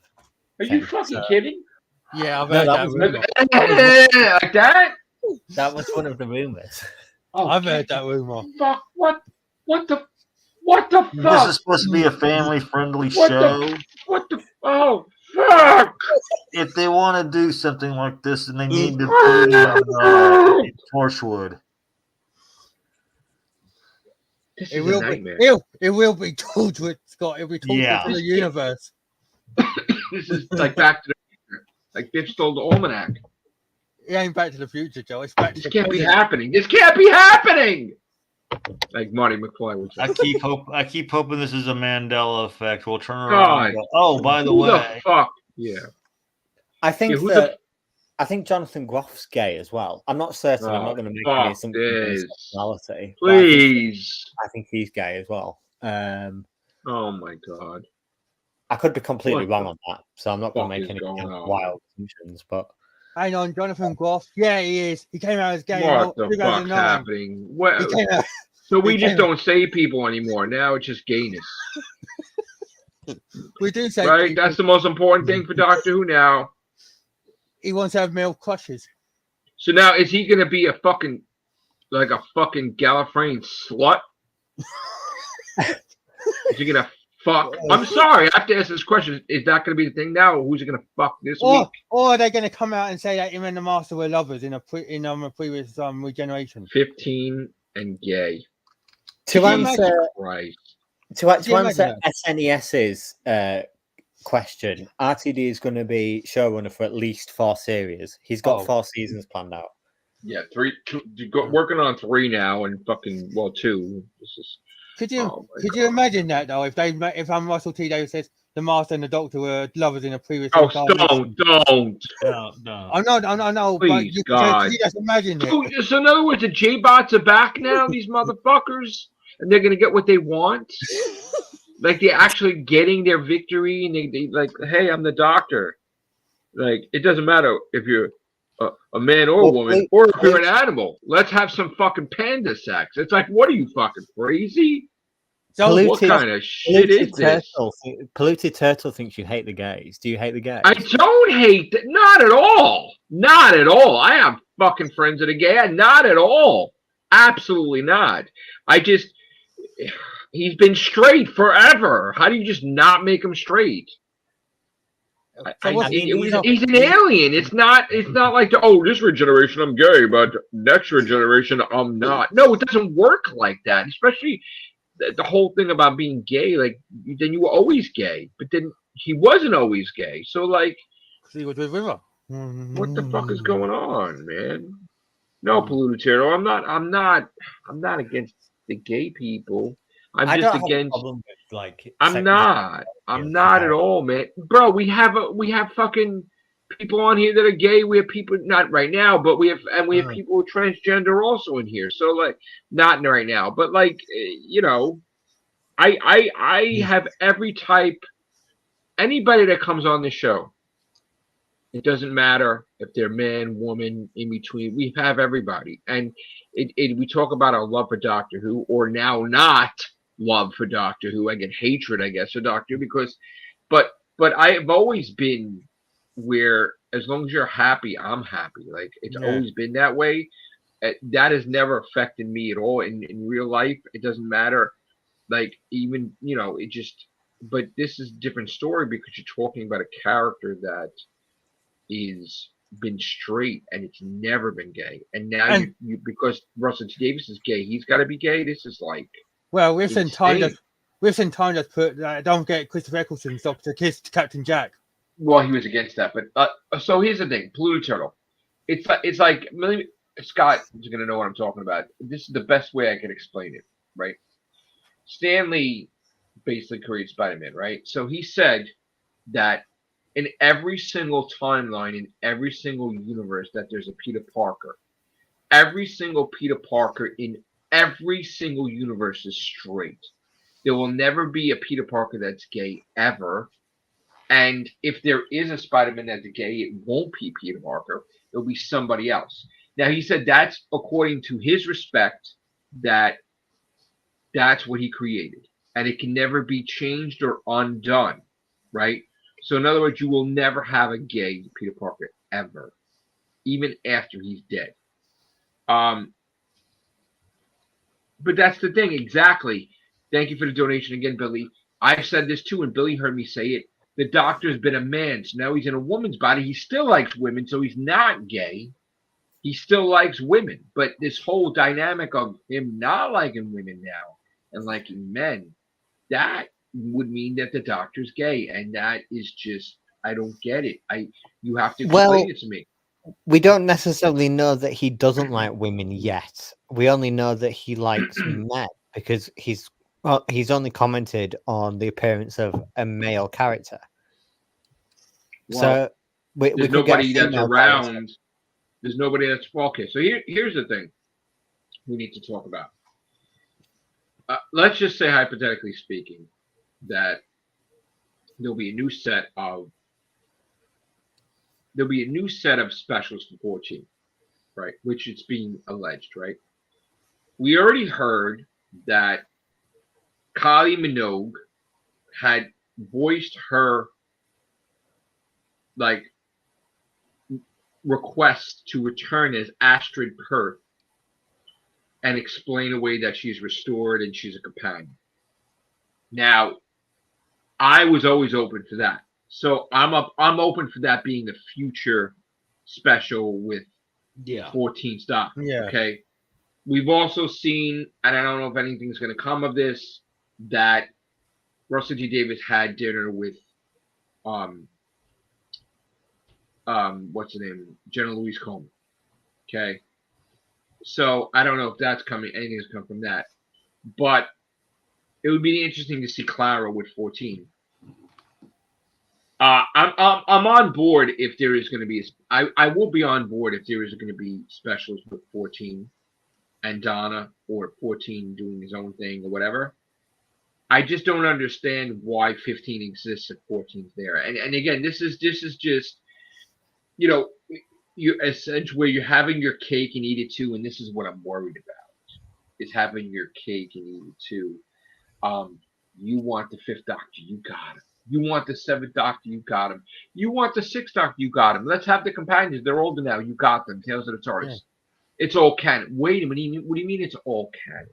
Are you fucking kidding? Yeah, I've heard that. Like that? That was one of the rumors. Oh, I've heard that rumor. Fuck! What the fuck? This is supposed to be a family-friendly show. Oh, fuck! If they want to do something like this, then they need to put it on Torchwood. It will be Torchwood, Scott. It'll be Torchwood for the universe. This is like Back to the Future. Like Biff stole the almanac. It ain't Back to the Future, Joe. It's back to This can't be happening. Like Marty McFly would say. I keep hoping this is a Mandela effect. We'll turn around and go, oh, by the way. The fuck? Yeah. I think I think Jonathan Groff's gay as well. I'm not certain. I'm not going to make any assumptions on his sexuality. Please. I think he's gay as well. Oh my god. I could be completely wrong on that, so I'm not going to make any wild assumptions. But hang on, Jonathan Groff. Yeah, he is. He came out as gay. What the fuck's happening? So we just don't say people anymore. Now it's just gayness. We do say right. people. That's the most important thing for Doctor Who now. He wants to have male crushes. So now is he going to be a fucking Gallifreyan slut? Is he going to fuck? I'm sorry, I have to ask this question. Is that going to be the thing now, or who's he going to fuck this week? Or are they going to come out and say that him and the Master were lovers in a previous regeneration? 15 and gay. To answer SNES's question, RTD is going to be showrunner for at least 4 series. He's got 4 seasons planned out. Yeah, 3. Working on 3 now, and 2. This is. Could you imagine that though? If Russell T Davies says the Master and the Doctor were lovers in a previous. Oh, don't. No. I know. Please, but God. could you just imagine it? So in other words, the J-bots are back now. These motherfuckers, and they're gonna get what they want. Like they're actually getting their victory, and they like, hey, I'm the Doctor. Like it doesn't matter if you're a man or a woman, or if you're an animal. Let's have some fucking panda sex. It's like, what are you fucking crazy? So what kind of shit is this? Polluted Turtle thinks you hate the gays. Do you hate the gays? I don't hate that. Not at all. Not at all. I have fucking friends that are gay. Not at all. Absolutely not. He's been straight forever. How do you just not make him straight? He's an alien. It's not like this regeneration I'm gay, but next regeneration I'm not. No, it doesn't work like that. Especially the whole thing about being gay. Like then you were always gay, but then he wasn't always gay. So like, he was with River. What the fuck is going on, man? No, Polluted Turtle. I'm not against the gay people. I'm just against. I'm not at all, man. Bro, we have fucking people on here that are gay. We have people, not right now, but we have people who are transgender also in here. So like, not right now, but like, I have every type. Anybody that comes on the show, it doesn't matter if they're man, woman, in between. We have everybody, and we talk about our love for Doctor Who, or now not love for Doctor Who. I get hatred, I guess, for Doctor Who because, but I've always been where as long as you're happy, I'm happy. Like it's always been that way. That has never affected me at all in real life. It doesn't matter. Like even it just. But this is a different story because you're talking about a character that is been straight and it's never been gay, and now you because Russell T Davies is gay, he's got to be gay. This is like we've seen time just put don't get Christopher Eccleston's Doctor Kiss to Captain Jack. Well, he was against that, but so here's the thing: Polluted Turtle. It's like Scott is going to know what I'm talking about. This is the best way I can explain it, right? Stanley basically created Spider-Man, right? So he said that in every single timeline, in every single universe, that there's a Peter Parker. Every single Peter Parker in every single universe is straight. There will never be a Peter Parker that's gay ever. And if there is a Spider-Man that's gay, it won't be Peter Parker. It'll be somebody else. Now, he said that's according to his respect, that's what he created. And it can never be changed or undone, right? So in other words, you will never have a gay Peter Parker ever, even after he's dead. But that's the thing, exactly. Thank you for the donation again, Billy. I've said this too, and Billy heard me say it. The Doctor's been a man, so now he's in a woman's body. He still likes women, so he's not gay. He still likes women. But this whole dynamic of him not liking women now and liking men, that would mean that the Doctor's gay, and that is just, I don't get it. You have to explain it to me. We don't necessarily know that he doesn't like women yet. We only know that he likes men because he's only commented on the appearance of a male character. Well, so there's nobody that's around. Character. There's nobody that's okay. So here's the thing we need to talk about. Let's just say, hypothetically speaking, that there'll be a new set of specials for 14, right? Which it's being alleged, right? We already heard that Kylie Minogue had voiced her request to return as Astrid Perth and explain away that she's restored and she's a companion. Now, I was always open for that. So I'm open for that being the future special with 14 stuff. Yeah. Okay. We've also seen, and I don't know if anything's going to come of this, that Russell T Davies had dinner with what's her name? Jenna Louise Coleman. Okay. So I don't know if that's coming. Anything's come from that, but it would be interesting to see Clara with 14. I'm on board if there is going to be. I will be on board if there is going to be specials with 14 and Donna, or 14 doing his own thing or whatever. I just don't understand why 15 exists if 14's there. And again, this is just, you essentially where you're having your cake and eat it too, and this is what I'm worried about, is having your cake and eat it too. You want the 5th Doctor, you got him. You want the 7th Doctor, you got him. You want the 6th Doctor, you got him. Let's have the companions. They're older now. You got them. Tales of the TARDIS. Yeah. It's all canon. Wait a minute. What do you mean it's all canon?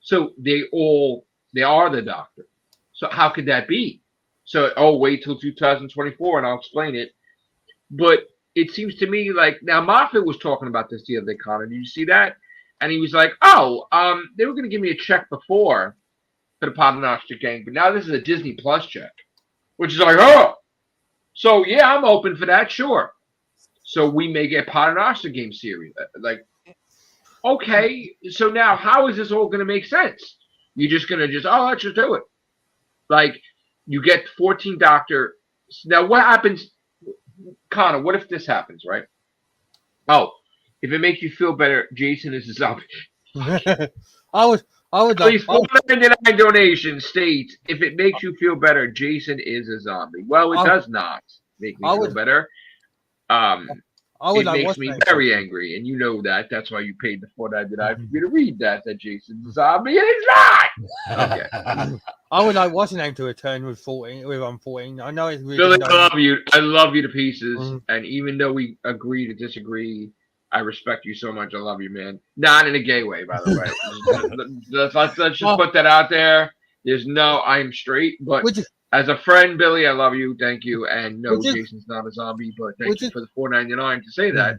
So they are the Doctor. So how could that be? So, wait till 2024 and I'll explain it. But it seems to me like, now Moffat was talking about this the other day, Connor. Did you see that? And he was like, they were going to give me a check before for the Paternoster Gang, but now this is a Disney Plus check, which is like, so yeah, I'm open for that, sure. So we may get Paternoster Gang series. Like, okay, so now how is this all going to make sense? You're just going to let's just do it. Like, you get 14 Doctor. Now, what happens, Connor? What if this happens, right? If it makes you feel better, Jason is a zombie. I would Please, $4.99 donation states, if it makes you feel better, Jason is a zombie. Well, it does not make me feel better. It makes me very angry, and you know that. That's why you paid the $4.99 for me to read that Jason's a zombie, and it's not! Okay. I would like what's the name to return with 14. I know it's really Billy, I love you to pieces, and even though we agree to disagree, I respect you so much. I love you, man. Not in a gay way, by the way. let's just put that out there. I am straight, but as a friend, Billy, I love you. Thank you. And no, Jason's not a zombie, but thank you for the $4.99 to say that.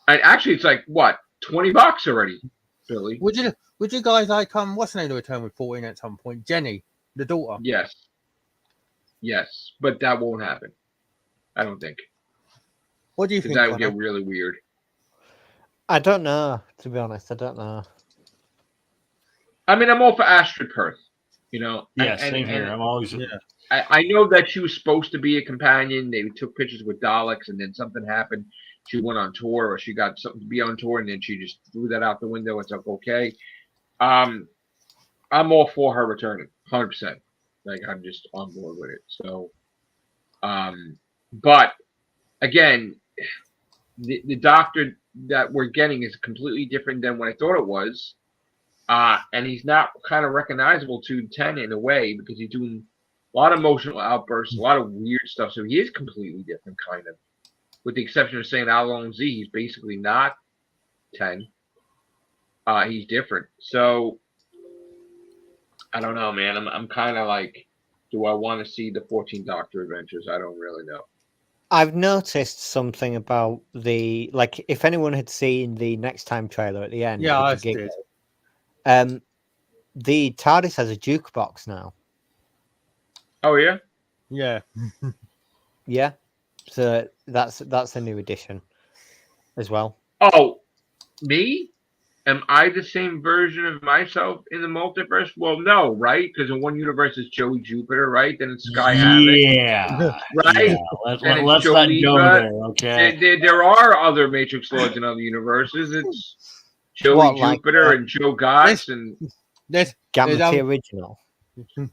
And actually, it's like, what, $20 already, Billy? Would you guys like what's the name to return with 14 at some point? Jenny, the daughter. Yes, but that won't happen. I don't think. What do you think? That would get really weird. I don't know, to be honest. I don't know. I mean, I'm all for Astrid Perth, you know. Yeah, same here. I'm always. Yeah. I know that she was supposed to be a companion. They took pictures with Daleks, and then something happened. She went on tour, or she got something to be on tour, and then she just threw that out the window. It's like, okay. I'm all for her returning, 100%. Like, I'm just on board with it. So, but again, the Doctor that we're getting is completely different than what I thought it was. And he's not kind of recognizable to 10 in a way because he's doing a lot of emotional outbursts, a lot of weird stuff. So he is completely different, kind of. With the exception of saying Alon Z, he's basically not 10. He's different. So I don't know, man. I'm kind of like, do I want to see the 14th Doctor adventures? I don't really know. I've noticed something about the, like, if anyone had seen the Next Time trailer at the end. Yeah, I did. The TARDIS has a jukebox now. Oh, yeah? Yeah. Yeah. So that's a new addition as well. Oh, me? Am I the same version of myself in the multiverse? Well, no, right? Because in one universe it's Joey Jupiter, right? Then it's Sky Havoc. Yeah. Right? Yeah. Let's not go there, okay? There are other Matrix Lords in other universes. It's Joey Jupiter and Joe Gotts and Gamma the original.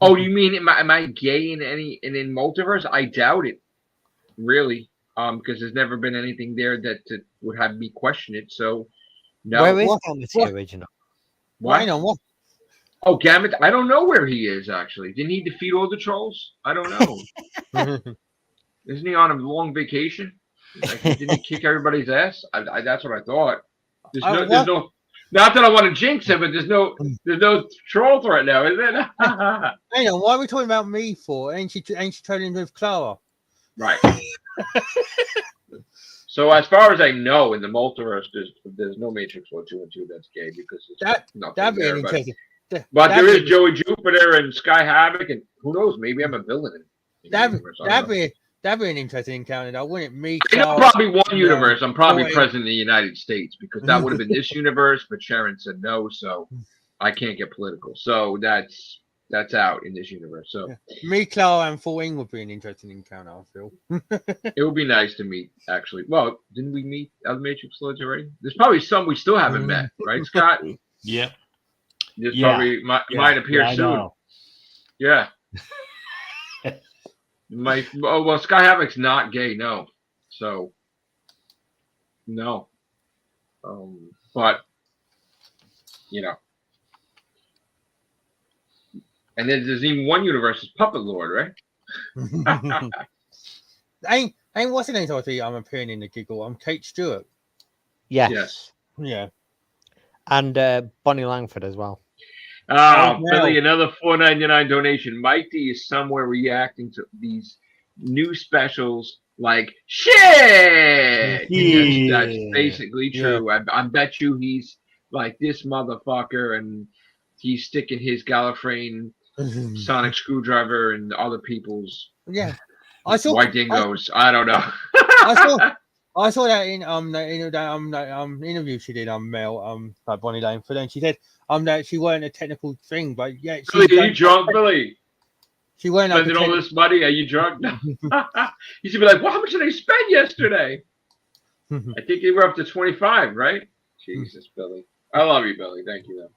Oh, you mean am I gay in multiverse? I doubt it. Really. Because there's never been anything there that would have me question it. So no. Where is Gamma the original? What? What? Oh, Gamut. I don't know where he is, actually. Didn't he defeat all the trolls? I don't know. Isn't he on a long vacation? Like, didn't he kick everybody's ass? That's what I thought. There's no. Not that I want to jinx him, but there's no troll threat now, is there? Hang on, why are we talking about me for? Ain't she training with Clara? Right. So as far as I know, in the multiverse, there's no Matrix 1, 2, and 2 that's gay because that'd be interesting. But there is Joey Jupiter and Sky Havoc, and who knows? Maybe I'm a villain. That'd be an interesting encounter, though, wouldn't it? Me, Clara, probably one universe. I'm probably president of the United States because that would have been this universe, but Sharon said no, so I can't get political. So that's out in this universe. So me, Clara, and 14 would be an interesting encounter, I feel. It would be nice to meet, actually. Well, didn't we meet other Matrix Lords already? There's probably some we still haven't met, right, Scott? Yeah. There's probably might appear soon. Know. Yeah. Sky Havoc's not gay, no. So no. But And then there's even one universe is Puppet Lord, right? ain't what's her name? I'm appearing in the giggle. I'm Kate Stewart. Yes. Yeah. And Bonnie Langford as well. Oh, Billy, another $4.99 donation. Mike D is somewhere reacting to these new specials like shit. Yeah. That's basically true. Yeah. I bet you he's like this motherfucker, and he's sticking his Gallifreyan sonic screwdriver in other people's white dingoes. I don't know. I saw that in that interview she did on Mel by Bonnie Langford, and she said that she weren't a technical thing, but yeah. Billy, are you drunk, Billy? She weren't spending all this money. Are you drunk? No. You should be like, well, how much did I spend yesterday? I think you were up to 25, right? Jesus, Billy. I love you, Billy. Thank you, though.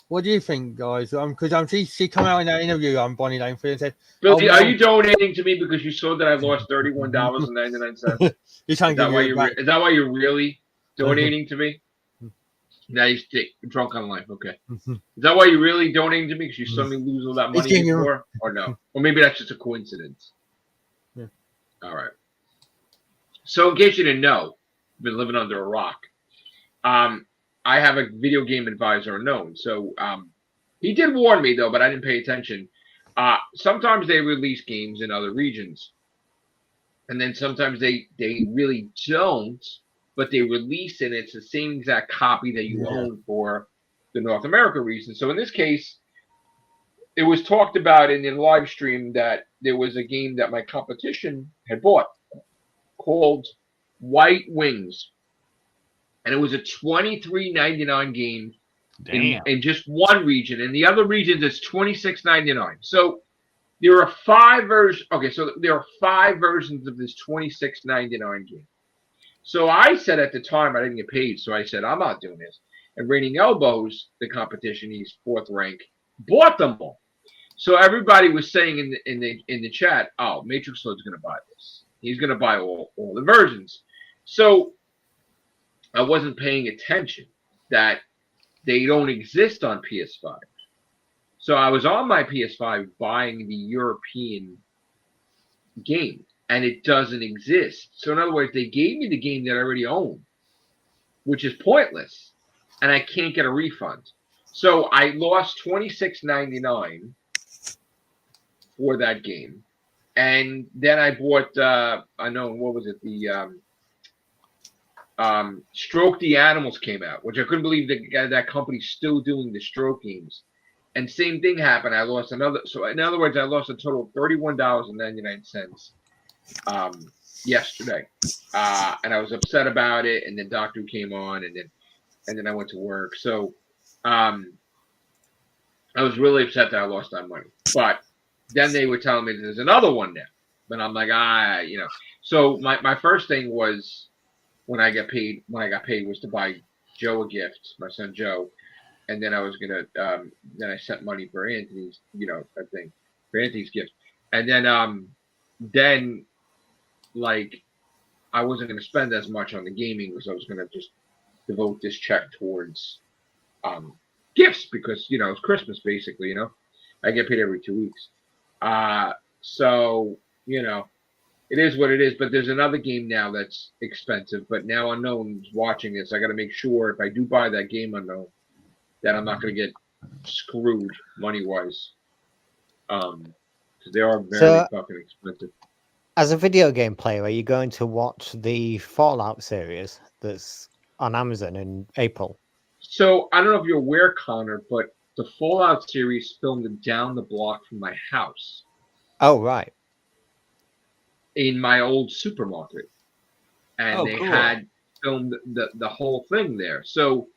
What do you think, guys? Because she come out in that interview on Bonnie Langford and said, Billy, are you donating to me because you saw that I lost $31.99? Is that why you're really donating to me? Now you stick drunk on life. Okay. Is that why you're really donating to me? Because you saw me lose all that money before? Or no? Or maybe that's just a coincidence. Yeah. All right. So in case you didn't know, I've been living under a rock. I have a video game advisor unknown. So he did warn me, though, but I didn't pay attention. Sometimes they release games in other regions. And then sometimes they really don't. But they release it, it's the same exact copy that you own for the North America region. So in this case, it was talked about in the live stream that there was a game that my competition had bought called White Wings. And it was a $23.99 game in just one region. In the other regions, it's $26.99. So there are 5 versions. Okay, so there are 5 versions of this $26.99 game. So I said at the time, I didn't get paid, so I said, I'm not doing this. And Raining Elbows, the competition, he's 4th rank, bought them all. So everybody was saying in the chat, oh, Matrix Lord's going to buy this. He's going to buy all the versions. So I wasn't paying attention that they don't exist on PS5. So I was on my PS5 buying the European game. And it doesn't exist. So in other words, they gave me the game that I already own, which is pointless, and I can't get a refund. So I lost $26.99 for that game, and then I bought what was it? The Stroke the Animals came out, which I couldn't believe that company's still doing the Stroke games. And same thing happened. I lost another. So in other words, I lost a total of $31.99. Yesterday, and I was upset about it, and then Doctor came on, and then I went to work. So I was really upset that I lost that money. But then they were telling me there's another one now, but I'm like, So my first thing was when I got paid was to buy Joe a gift, my son Joe, and then I was gonna then I sent money for Anthony's for Anthony's gift, and then like I wasn't going to spend as much on the gaming because I was going to just devote this check towards gifts because it's Christmas basically. I get paid every 2 weeks, so it is what it is. But there's another game now that's expensive. But now Unknown's watching this. I got to make sure if I do buy that game Unknown that I'm not going to get screwed money wise, because they are very fucking expensive. As a video game player, are you going to watch the Fallout series that's on Amazon in April? So I don't know if you're aware, Connor, but the Fallout series filmed down the block from my house. Oh, right. In my old supermarket. And they had filmed the whole thing there. So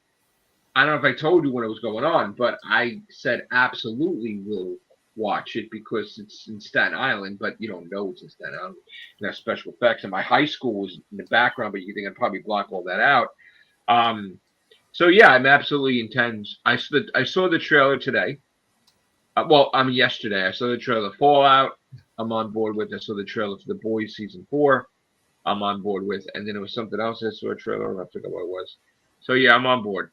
I don't know if I told you when it was going on, but I said absolutely will watch it because it's in Staten Island, but you don't know it's in Staten Island. You have special effecks, and my high school was in the background, but you think I'd probably block all that out. So yeah, I'm absolutely intends. I saw the trailer today. Yesterday I saw the trailer of Fallout. I'm on board with. I saw the trailer for The Boys season 4. I'm on board with, and then it was something else I saw a trailer. I forgot what it was. So yeah, I'm on board.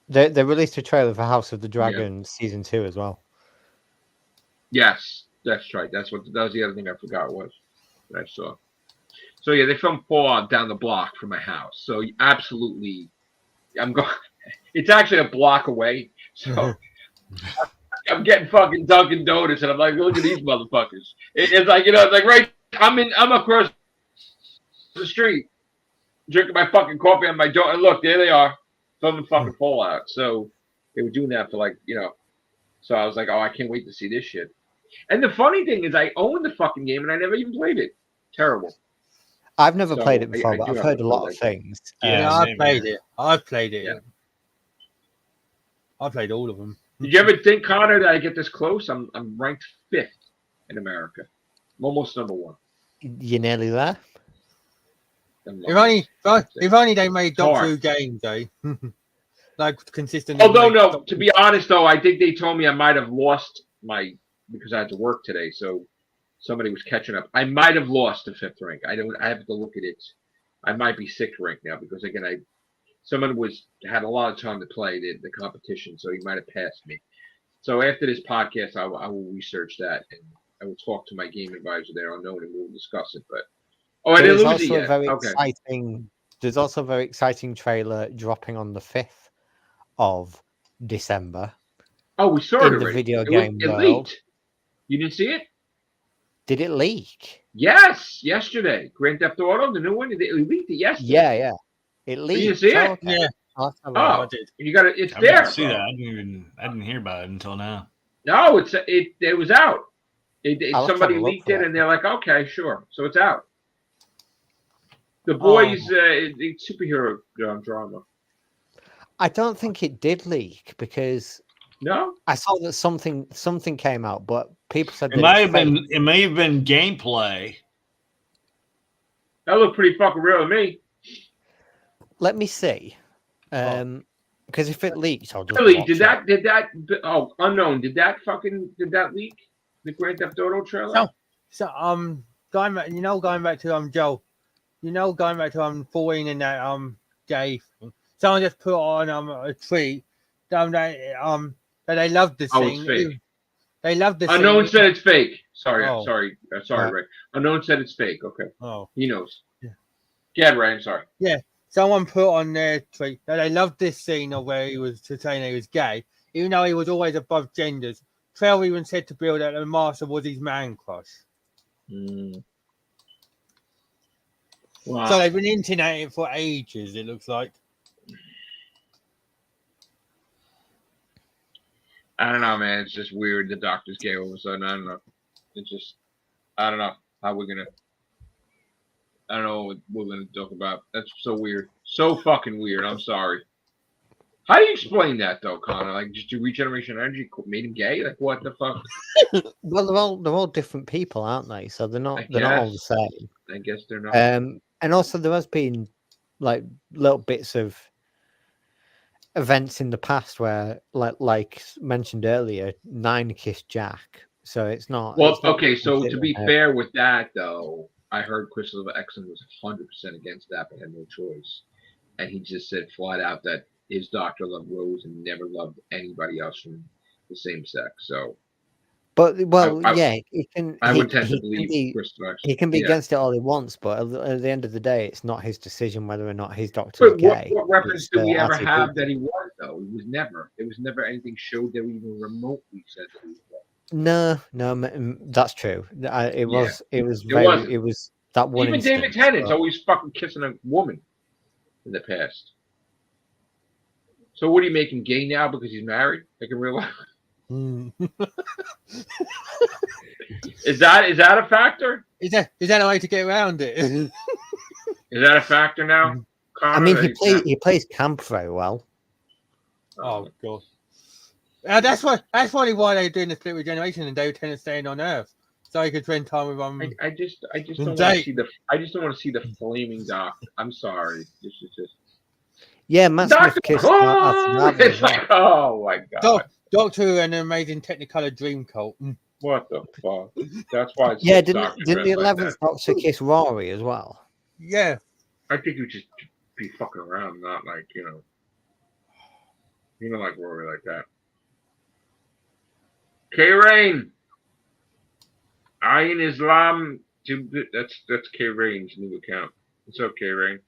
They released a trailer for House of the Dragon season 2 as well. Yes, that's right. That was the other thing I forgot was that I saw. So yeah, they filmed Fallout down the block from my house. So absolutely, I'm going. It's actually a block away. So I'm getting fucking Dunkin' Donuts, and I'm like, look at these motherfuckers. It's like it's like right. I'm across the street drinking my fucking coffee on my door, and look, there they are, filming fucking Fallout. So they were doing that for So I was like, oh, I can't wait to see this shit. And the funny thing is, I own the fucking game, and I never even played it. Terrible. I've never played it before, but I've heard a lot of things. Yeah, I've played it. I've played it. Yeah. I played all of them. Did you ever think, Connor, that I get this close? I'm ranked 5th in America. I'm almost number 1. You're nearly there. If only they made Doctor Who games, eh? Like consistent. Although no, to be honest though, I think they told me I might have lost because I had to work today, so somebody was catching up. I might have lost the 5th rank. I have to look at it. I might be 6th rank now because again someone had a lot of time to play the competition, so he might have passed me. So after this podcast, I will research that and I will talk to my game advisor there unknown and we'll discuss it. But I didn't lose it yet. There's also a very exciting trailer dropping on the 5th of December. Oh, we saw it in the already. video game it world. Leaked. You didn't see it? Did it leak? Yes, yesterday. Grand Theft Auto, the new one. They leaked it yesterday. Yeah. It leaked. Did you see it? Okay. Yeah. Oh, you got it. It's there. I didn't see that. I didn't hear about it until now. No, it was out. Somebody leaked it, it, and they're like, okay, sure. So it's out. The boys, superhero drama. I don't think it did leak because no, I saw that something came out, but people said it may have been gameplay. That looked pretty fucking real to me. Let me see, because if it leaks, I'll just really did that. Oh, unknown. Did that leak? The Grand Theft Auto trailer. Going back to Joel. Going back to 14 and that gay thing. Someone just put on a tweet that they love the scene. It's fake. They love the Unknown scene. said it's fake. Sorry, Ray. Unknown said it's fake. Okay. Oh. He knows. Yeah. Yeah, Ray, I'm sorry. Yeah. Someone put on their tweet that they loved this scene of where he was saying he was gay, even though he was always above genders. Trell even said to Bill that the master was his man crush. Wow. So they've been hinting at it for ages, it looks like. I don't know, man. It's just weird. The doctor's gay all of a sudden. I don't know. I don't know how we're gonna. I don't know what we're gonna talk about. That's so weird. So fucking weird. I'm sorry. How do you explain that though, Connor? Like, just your regeneration energy made him gay? Like, what the fuck? Well, they're all different people, aren't they? So they're not all the same. I guess they're not. And also there has been like little bits of events in the past where, like mentioned earlier, 9 kissed Jack. So it's not. Well, it's not okay. So to be fair with that, though, I heard Christopher Exon was 100% against that, but had no choice, and he just said flat out that his doctor loved Rose and never loved anybody else from the same sex. So. But he can. I would tend to believe he can be against it all he wants, but at the end of the day, it's not his decision whether or not his doctor is gay. What reference do we ever have that he was though? It was never anything showed that we even remotely said that he was gay. No, that's true. It was that one. Even David Tennant's always fucking kissing a woman in the past. So what do you make him gay now because he's married? Like in real life? Is that a factor? Is that a way to get around it? Is that a factor now? Connor, I mean, he plays camp very well. Oh god. That's probably why they're doing the split regeneration and David Tennant staying on Earth, so he could spend time with I just don't want to see the flaming doc. I'm sorry. This is just. Yeah, Matt Smith kissed. It's like, oh my god. Doctor Who and an amazing Technicolor Dream Cult. What the fuck? That's why. It's didn't the 11th Doctor kiss Rory as well? Yeah. I think he would just be fucking around, not like like Rory like that. K-Rain. Iron Islam. That's K Rain's new account. It's okay, Rain.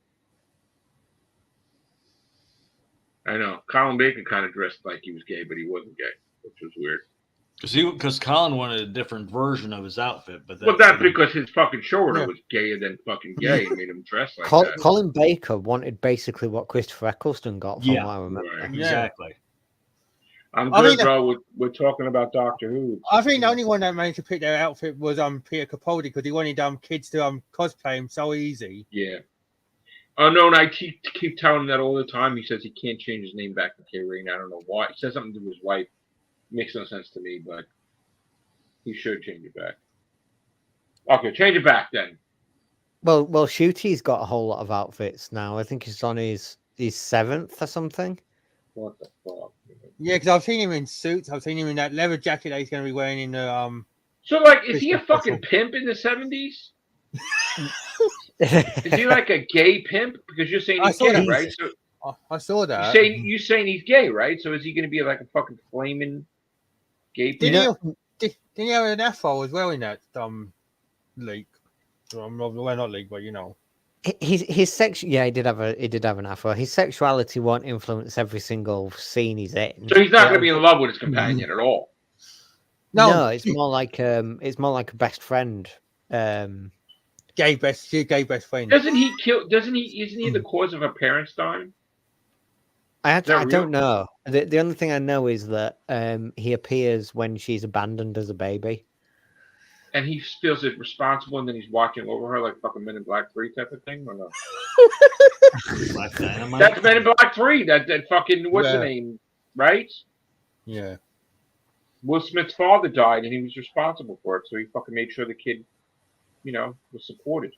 I know. Colin Baker kind of dressed like he was gay, but he wasn't gay, which was weird. Because Colin wanted a different version of his outfit, but that's because his fucking shoulder was gayer than fucking gay and made him dress like that. Colin Baker wanted basically what Christopher Eccleston got, from what I remember. Right. Exactly. I'm good, bro. We're talking about Doctor Who. I think the only one that managed to pick their outfit was Peter Capaldi, because he wanted kids to cosplay him so easy. Yeah. Oh no, and I keep telling him that all the time. He says he can't change his name back to K Rain. I don't know why. He says something to his wife. Makes no sense to me, but he should change it back. Okay, change it back then. Well, Shooty's got a whole lot of outfits now. I think he's on his 7th or something. What the fuck? Yeah, because I've seen him in suits. I've seen him in that leather jacket that he's going to be wearing in the So, like, is he a fucking pimp in the 70s? Is he like a gay pimp? Because you're saying he's gay, right? So I saw that. You're saying he's gay, right? So is he going to be like a fucking flaming gay pimp? Didn't he have an afro as well in that leak? Well, not leak, but you know. His sex, yeah, he did have an afro. His sexuality won't influence every single scene he's in. So he's not going to be in love with his companion at all. No, it's more like a best friend. Gay best friend. Isn't he the cause of her parents dying? I don't know. The only thing I know is that he appears when she's abandoned as a baby. And he feels it responsible, and then he's watching over her like fucking Men in Black 3 type of thing, or no? That's Men in Black 3. That fucking what's the name, right? Yeah. Will Smith's father died, and he was responsible for it, so he fucking made sure the kid, was supported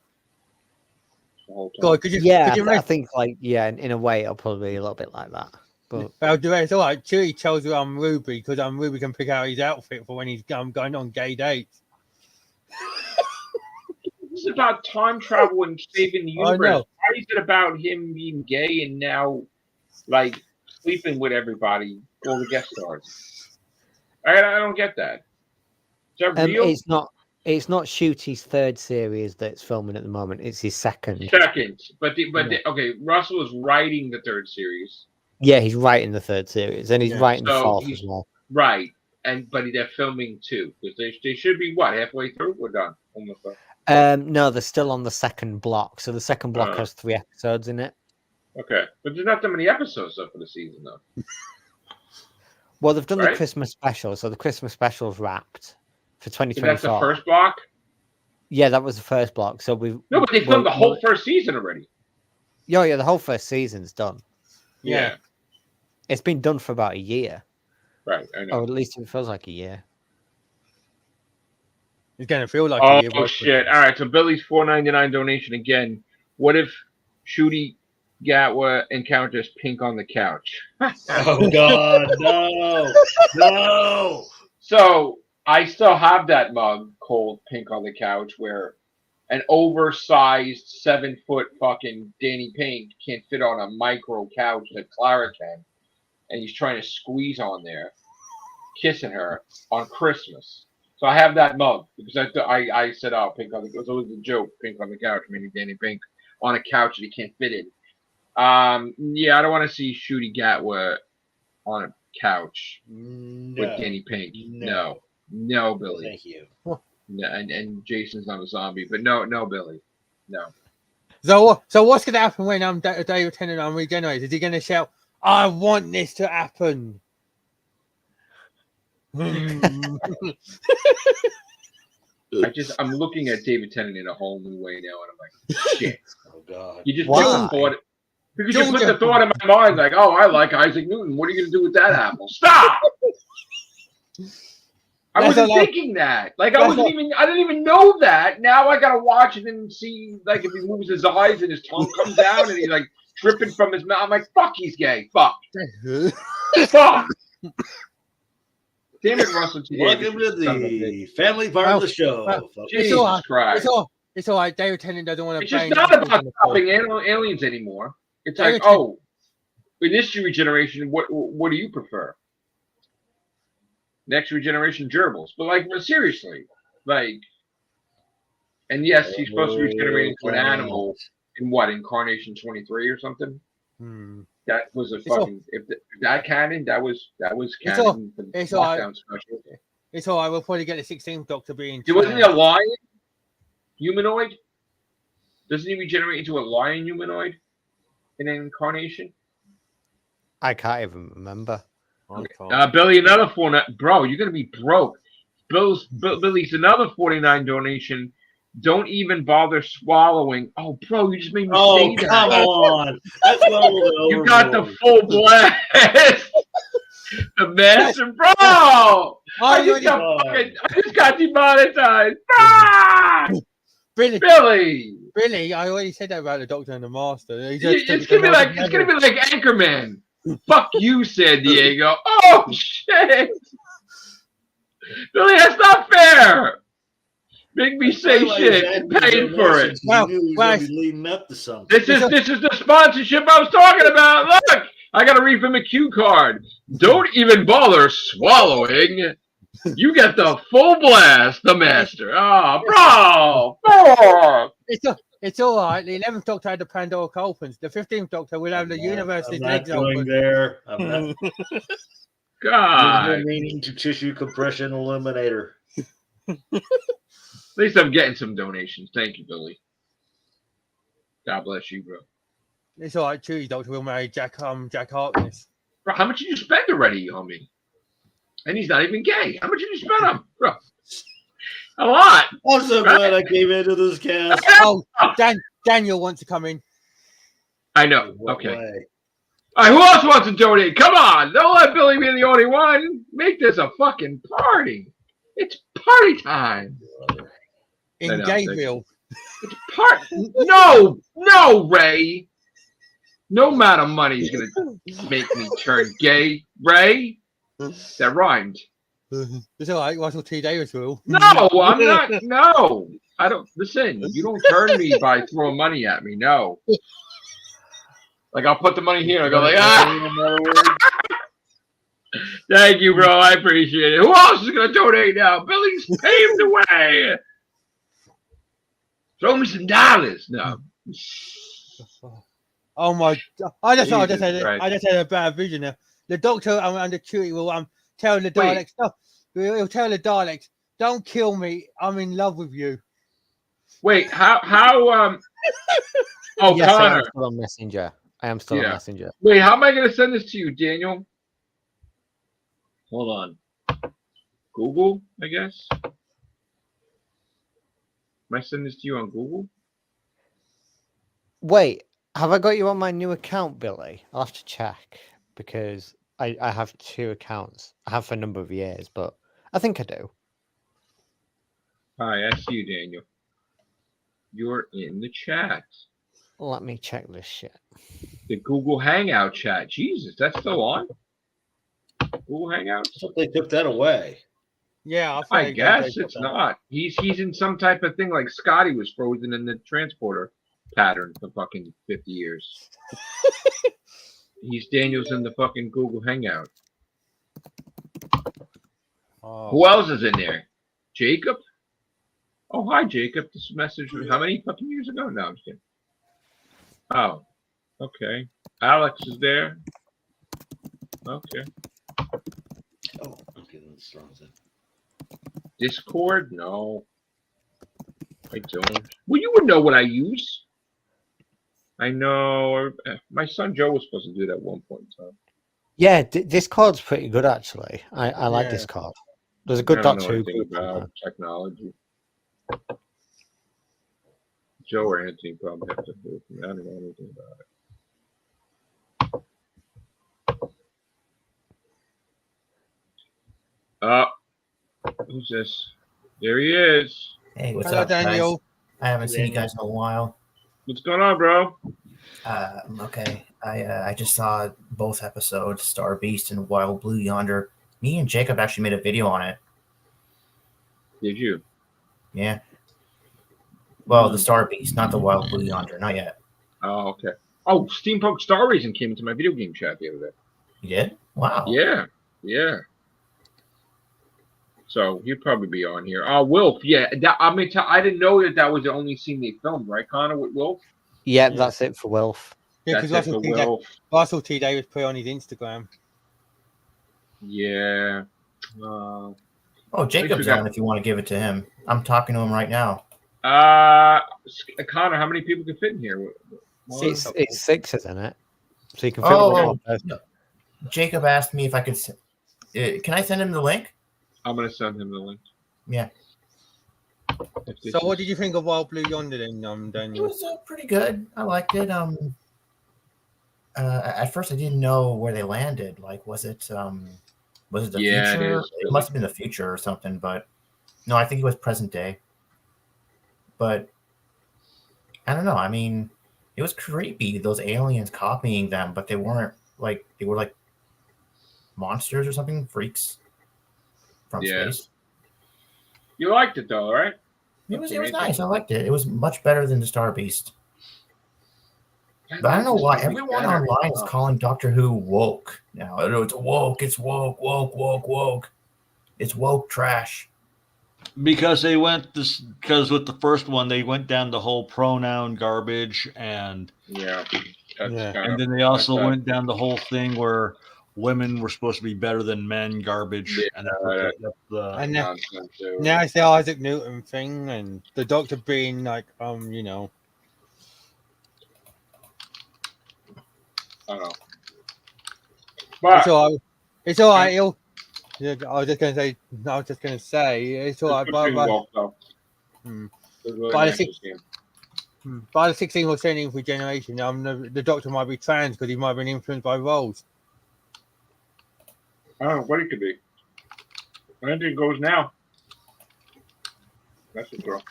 the whole time. God, I think in a way it'll probably be a little bit like that. But it's all right. Chewie tells Ruby, because Ruby can pick out his outfit for when he's going on gay dates. This is about time travel and saving the universe. Why is it about him being gay and now, like, sleeping with everybody, all the guest stars? I don't get that. Is that real? It's not Shooty's 3rd series that's filming at the moment. It's his 2nd. Okay. Russell is writing the 3rd series. Yeah, he's writing the 3rd series, and he's writing the 4th as well. Right. But they're filming 2, because they should be halfway through? We're done. Almost done. No, they're still on the 2nd block. So the 2nd block has 3 episodes in it. Okay, but there's not that many episodes up for the season, though. Well, they've done the Christmas special, so the Christmas special's wrapped for 2024. That's the first block. Yeah, that was the first block. So but they filmed the whole first season already. Yeah, the whole first season's done. Yeah, it's been done for about a year. Right, I know. Or at least it feels like a year. It's gonna feel like a year. Oh shit! All right, so Billy's $4.99 donation again. What if Shooty Gatwa encounters Pink on the couch? Oh God, no! So I still have that mug called Pink on the Couch, where an oversized 7-foot fucking Danny Pink can't fit on a micro couch that Clara can. And he's trying to squeeze on there, kissing her on Christmas. So I have that mug because I said, Pink on the couch. It was always a joke, Pink on the couch, meaning Danny Pink on a couch that he can't fit in. I don't want to see Shooty Gatwa on a couch with Danny Pink. No, Billy. Thank you. No, and Jason's not a zombie, but no, Billy, no. So what's gonna happen when David Tennant regenerates? Is he gonna shout, "I want this to happen"? I'm looking at David Tennant in a whole new way now, and I'm like, shit. Oh God. You just put the thought, because you put the thought in my mind, like, oh, I like Isaac Newton. What are you gonna do with that apple? Stop. I wasn't thinking that. Like, I didn't even know that. Now I gotta watch it and see, like, if he moves his eyes and his tongue comes down and he's like dripping from his mouth. I'm like, fuck, he's gay. Fuck. Fuck. Damn it, Russell. Welcome to the family part of the show. Jesus Christ. It's all right. David Tennant doesn't want to. It's just not about stopping aliens anymore. It's like, in this regeneration, what do you prefer? Next regeneration gerbils, but like seriously, like And yes, he's supposed to be regenerating into an animal in what, Incarnation 23 or something? That was a fucking if that canon, that was canon for the lockdown special. It's all right. We'll probably get the 16th Doctor being. Wasn't he a lion humanoid? Doesn't he regenerate into a lion humanoid in an Incarnation? I can't even remember. Billy, another 4. Bro, you're gonna be broke. Billy's another 49 donation. Don't even bother swallowing. Oh, bro, you just made me say that. Oh, come on. That's you got the full blast. The master, bro. I just got demonetized. Ah! Billy, I already said that about the Doctor and the Master. It's gonna be like Anchorman. Fuck you, San Diego. Oh shit, Billy, that's not fair. Make me say shit and pay for it. Leading up to something. This is the sponsorship I was talking about. Look, I got to read from a cue card. Don't even bother swallowing. You get the full blast, the master. Oh, bro. It's all right. The 11th Doctor had the Pandora opens. The 15th Doctor will have the universe's legs open. There. I'm not. God. Meaning to tissue compression eliminator. At least I'm getting some donations. Thank you, Billy. God bless you, bro. It's all right. Chewie Doctor will marry Jack Harkness. Bro, how much did you spend already, homie? And he's not even gay. How much did you spend on him, bro? A lot. I'm so glad I came into this cast. Oh, Daniel wants to come in. I know. Okay. All right, who else wants to donate? Come on. Don't let Billy be the only one. Make this a fucking party. It's party time. In Gabriel. No, Ray. No amount of money is going to make me turn gay, Ray. That rhymed. It's all right. Russell T. Davis will. No, I'm not. No. I don't. Listen, you don't turn me by throwing money at me. No. Like, I'll put the money here and I go like, Thank you, bro. I appreciate it. Who else is going to donate now? Billy's paved the way. Throw me some dollars. No. Oh my! I just had a bad vision there. The Doctor and the Chewie will tell the Daleks. He'll tell the Daleks, "Don't kill me. I'm in love with you." Wait, how? Oh, yes, Connor. I am still on Messenger. I am still on Messenger. Wait, how am I going to send this to you, Daniel? Hold on. Google, I guess. Am I sending this to you on Google? Wait, have I got you on my new account, Billy? I'll have to check because I have 2 accounts. I have for a number of years, but I think I do. Hi, I see you, Daniel. You're in the chat. Let me check this shit. The Google Hangout chat. Jesus, that's still on? Google Hangouts? I thought they took that away. Yeah, I guess it's not. He's in some type of thing like Scotty was frozen in the transporter pattern for fucking 50 years. Daniel's in the fucking Google Hangout. Oh. Who else is in there? Jacob? Oh, hi, Jacob. This message was how many fucking years ago? No, I'm just kidding. Oh, okay. Alex is there. Okay. Oh, okay. Let's throw it. Discord? No. I don't. Well, you would know what I use. I know. My son Joe was supposed to do that at one point in time. Yeah, Discord's pretty good, actually. I like Discord. There's a good Doctor Who about technology. Joe or Anthony probably have to do it. I don't know anything about it. Who's this? There he is. Hey, what's up, Daniel? Guys? I haven't seen you guys in a while. What's going on, bro? Okay. I just saw both episodes, Star Beast and Wild Blue Yonder. Me and Jacob actually made a video on it. Did you? Yeah. Well, the Star Beast, not the Wild Blue Yonder, not yet. Oh, okay. Oh, Steampunk Star Racing came into my video game chat the other day. You did? Wow. Yeah. So he'd probably be on here. Wilf, yeah. I didn't know that was the only scene they filmed, right, Connor, with Wilf? Yeah, that's it for Wilf. Yeah, because Russell T Davis put on his Instagram. Yeah. Jacob's on if you want to give it to him. I'm talking to him right now. Connor, how many people can fit in here? It's 6, isn't it? So you can fit no. Jacob asked me if I could. Can I send him the link? I'm going to send him the link. Yeah. So what did you think of Wild Blue Yonder then, Daniel? It was pretty good. I liked it. At first I didn't know where they landed. Like, was it the future? It must have been the future or something, but no, I think it was present day. But I don't know. I mean, it was creepy, those aliens copying them, but they weren't like, they were like monsters or something, freaks from space. You liked it though, right? It was nice. I liked it. It was much better than the Star Beast. But I don't know why everyone online is calling Doctor Who woke now. It's woke. It's woke. It's woke trash. Because because with the first one they went down the whole pronoun garbage and and then they also went down the whole thing where women were supposed to be better than men garbage. And now it's the Isaac Newton thing and the Doctor being like you know. I don't know. But it's all right. I was just going to say it's all right. By the 16th or 17th regeneration, the Doctor might be trans because he might have been influenced by roles. I don't know what it could be. Anything goes now. That's a girl.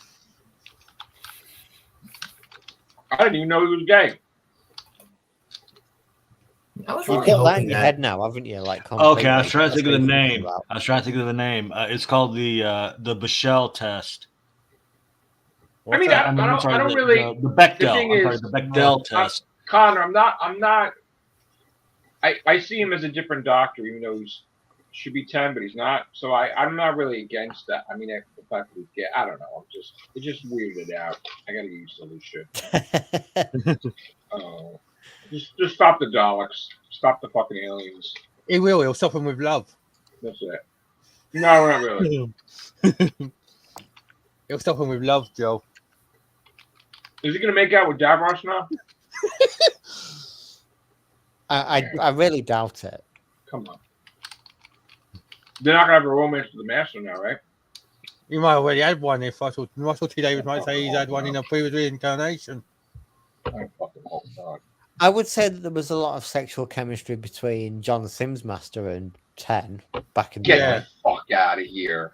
I didn't even know he was gay. You've got that in your head now, haven't you? Like, okay, I was trying to think of the name. It's called the Bechdel test. I don't really. The Bechdel. The Bechdel test. Connor, I'm not. I see him as a different Doctor, even though he should be 10, but he's not. So I'm not really against that. I mean, the fact that he's gay, I don't know. It just weirded out. I gotta get used to this shit. Oh. Just stop the Daleks. Stop the fucking aliens. He will. He'll stop them with love. That's it. No, not really. He'll stop them with love, Joe. Is he going to make out with Davros now? I really doubt it. Come on. They're not going to have a romance with the Master now, right? He might already had one if Russell T. Davis might say he's had one in a previous reincarnation. I fucking hope not. I would say that there was a lot of sexual chemistry between John Sims Master and 10 back in the day. Get the fuck out of here.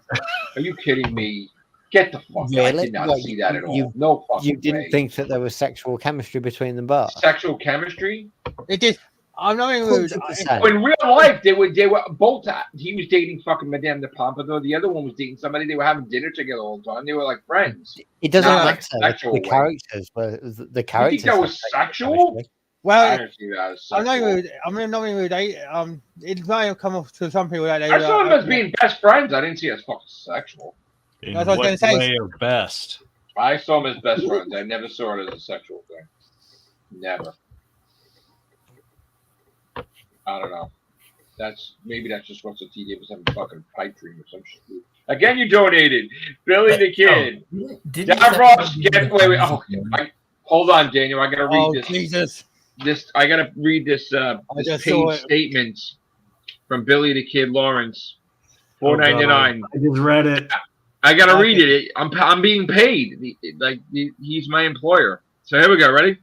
Are you kidding me? Get the fuck out. I did not see that at all. No fucking You didn't think that there was sexual chemistry between them both? Sexual chemistry? It did. I'm not even rude. In real life, they were both. He was dating fucking Madame de Pompadour. The other one was dating somebody. They were having dinner together all the time. They were like friends. It doesn't matter. The characters were the characters. You think that was sexual? Well, I'm not even rude. It might have come off to some people that they. I saw them as being best friends. I didn't see it as fucking sexual. In what way or best? I saw them as best friends. I never saw it as a sexual thing. Never. I don't know. Maybe that's just what the T was having a fucking pipe dream or some shit. Again, you donated. Billy the Kid. Davros, wait. Oh, hold on, Daniel. I gotta read this. Jesus. I gotta read this page statement from Billy the Kid Lawrence. $4.99. I just read it. I gotta read it. I'm being paid. He's my employer. So here we go. Ready?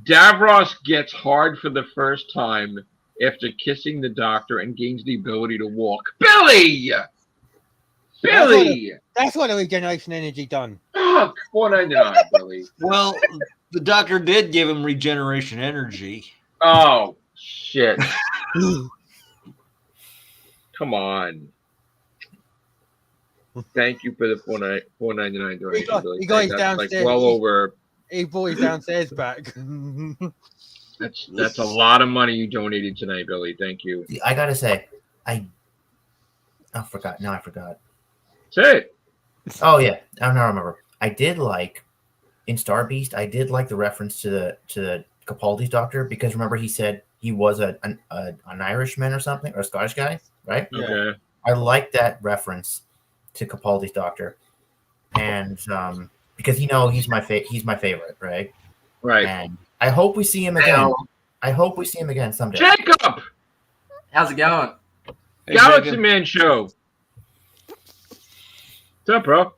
Davros gets hard for the first time after kissing the Doctor and gains the ability to walk. Billy! That's what the regeneration energy done. Fuck, $4.99, Billy. Well, the Doctor did give him regeneration energy. Oh, shit. Come on. Thank you for the $4.99 donation, Billy. He got his downstairs. Like well over. He brought his downstairs back. That's a lot of money you donated tonight, Billy. Thank you. I gotta say, I forgot. Now I forgot. Say it. Oh yeah, I now remember. I did like in Star Beast. I did like the reference to the Capaldi's doctor because remember he said he was an Irishman or something or a Scottish guy, right? Yeah. Okay. I like that reference to Capaldi's doctor, and because he's my favorite, right? Right. And I hope we see him again. I hope we see him again someday. Jacob! How's it going? Hey, Galaxy Jacob. Man Show. What's up, bro?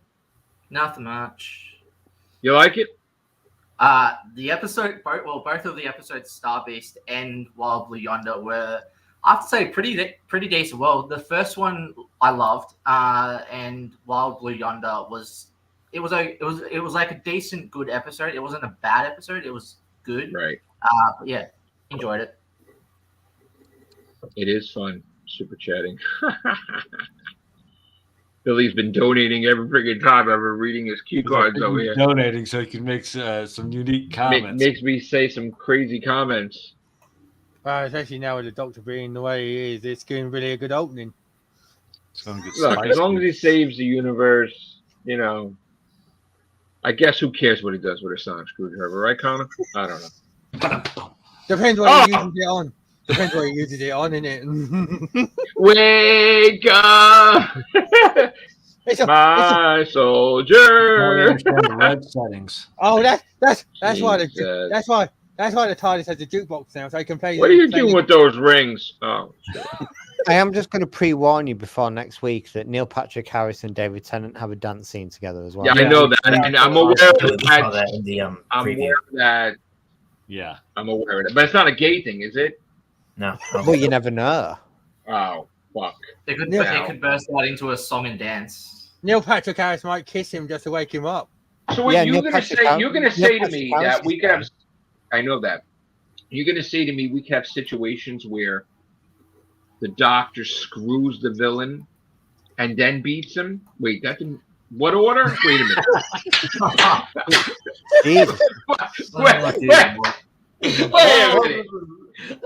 Nothing much. You like it? The episode, both of the episodes, Star Beast and Wild Blue Yonder, were, I have to say, pretty decent. Well, the first one I loved, and Wild Blue Yonder was like a decent, good episode. It wasn't a bad episode. It was good. Right. But yeah, enjoyed it. It is fun. Super chatting. Billy's been donating every freaking time I've been reading his cue cards over here. Donating so he can make some unique comments. Makes me say some crazy comments. Especially now with the Doctor being the way he is, it's going really a good opening. It's gonna get Look, spicy. as long as he saves the universe, I guess who cares what he does with a sonic screwdriver, right, Connor? I don't know. Depends what he uses it on. Depends what he uses it on, innit? Wake up, my soldier. The red settings. Oh, that's why Jesus. that's why the TARDIS has a jukebox now, so he can play. What are you doing with those rings? Oh, I am just going to pre-warn you before next week that Neil Patrick Harris and David Tennant have a dance scene together as well. yeah, I know that, and I'm aware of Saw that. that in the I'm preview. aware of that. Yeah. I'm aware of that, but it's not a gay thing, is it? No. Well, you never know. Oh, fuck. They could burst out into a song and dance. Neil Patrick Harris might kiss him just to wake him up. So what Yeah, you're Neil gonna Patrick say? Harris- You're gonna Neil say to Patrick me Harris that we is could have. I know that. You're gonna say to me we could have situations where the Doctor screws the villain and then beats him. Wait, that didn't. What order? Wait a minute. Jesus. Wait a minute. What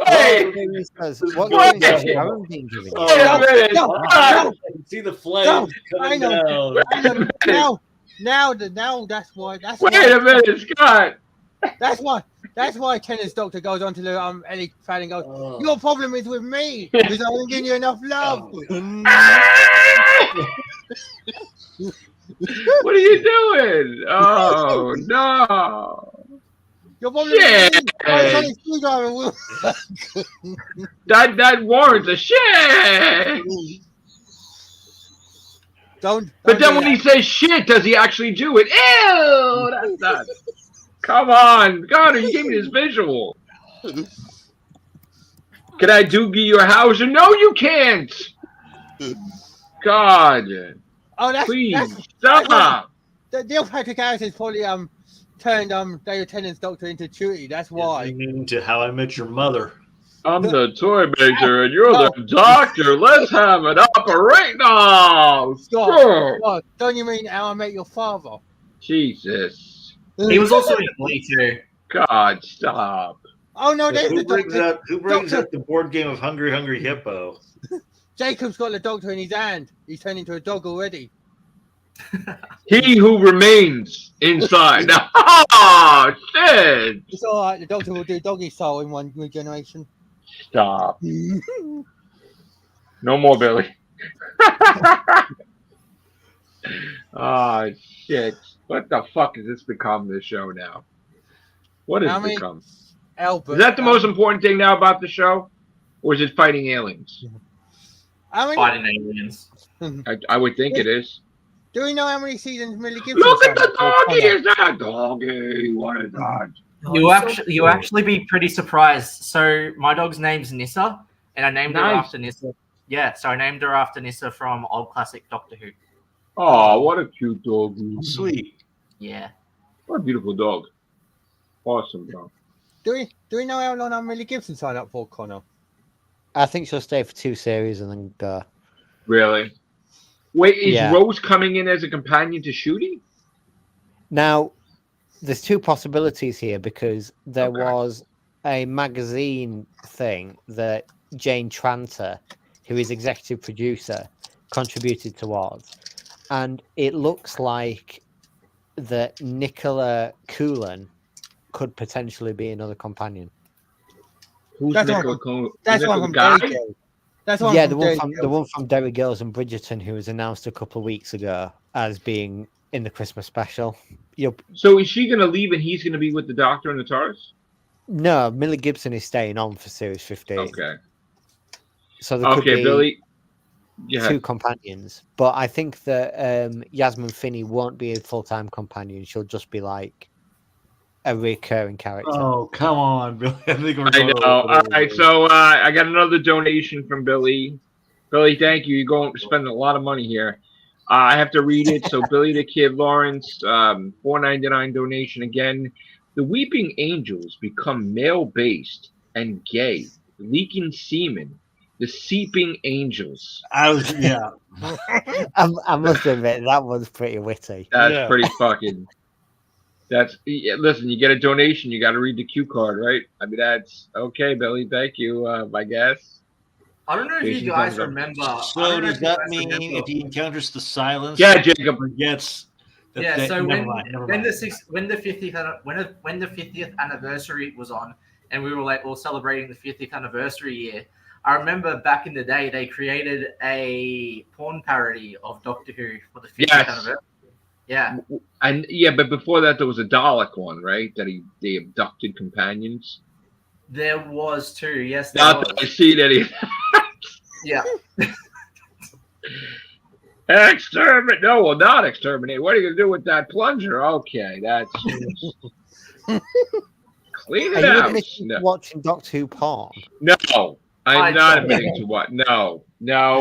Wait. games has Sharon been giving you? Wait a minute. No, Ah, See the flames I coming know. down. Now that's why. Wait a minute, Scott. That's why Tennant's Doctor goes on to the Ellie fan and goes, Oh. "Your problem is with me because I don't give you enough love." What are you doing? Oh no! Your problem is with me. My sonic screwdriver will. That warrants a shit. Don't. But then do when that. he says shit, does he actually do it? Ew! That's not. Come on, God! You gave me this visual. Can I doogie your house? No, you can't. God, Oh, please that's stop. Neil Patrick Harris has probably turned David Tennant's Doctor into Chuty. That's why. Into How I Met Your Mother. I'm the toy maker and you're the doctor. Let's have an operate now. God, don't you mean How I Met Your Father? Jesus. He was also in Glee too. God, stop. Oh no, there's the Who brings Doctor. up the board game of Hungry Hungry Hippo? Jacob's got the Doctor in his hand. He's turned into a dog already. He who remains inside. Oh, shit. It's all right. The Doctor will do doggy style in one regeneration. Stop. No more, Billy. Oh, shit. What the fuck has this become, this show now? What has it become? Albert, Is that the most important thing now about the show? Or is it fighting aliens? Fighting aliens. I would think it is. Do we know how many seasons Millie Gibson? Look at the doggy! Is that a doggy? What is that? You actually be pretty surprised. So my dog's name's Nissa, and I named her after Nissa. Yeah, so I named her after Nissa from old classic Doctor Who. Oh, what a cute doggy. Sweet. Yeah. What a beautiful dog. Awesome dog. Do we know how long Millie Gibson signed up for, Connor? I think she'll stay for 2 series and then go. Really? Wait, is Yeah. Rose coming in as a companion to Shooty? Now, there's 2 possibilities here because there Okay. was a magazine thing that Jane Tranter, who is executive producer, contributed towards, and it looks like that Nicola Coolan could potentially be another companion. Who's That's Nicola one Coolan? That's Is one it from the guy? Derry Girls. That's one Yeah, from the Derry one Girls. from Derry Girls and Bridgerton, who was announced a couple of weeks ago as being in the Christmas special. So is she going to leave and he's going to be with the Doctor and the TARDIS? No, Millie Gibson is staying on for Series 15. Okay. So there could be Billy. Yeah. 2 companions. But I think that Yasmin Finney won't be a full-time companion. She'll just be like a recurring character. Oh, come on, Billy. I know. All right, so I got another donation from Billy. Billy, thank you. You're going to spend a lot of money here. I have to read it. So Billy the Kid Lawrence, $4.99 donation again. The Weeping Angels become male-based and gay, leaking semen. The Seeping Angels. I must admit that was pretty witty. That's pretty fucking. Listen, you get a donation, you got to read the cue card, right? I mean, that's okay, Billy. Thank you, I guess. I don't know if you guys remember. So does that mean if he encounters the silence? Yeah, Jacob. Forgets. So when the 50th anniversary was on, and we were celebrating the 50th anniversary year. I remember back in the day they created a porn parody of Doctor Who for the 50th anniversary. Yeah. And but before that there was a Dalek one, right? That they abducted companions. There was too, yes. Not that I seen any. Yeah. Exterminate? No, well, not exterminate. What are you gonna do with that plunger? Okay, that's clean it out. Watching Doctor Who porn? No, I'm not admitting to what. No.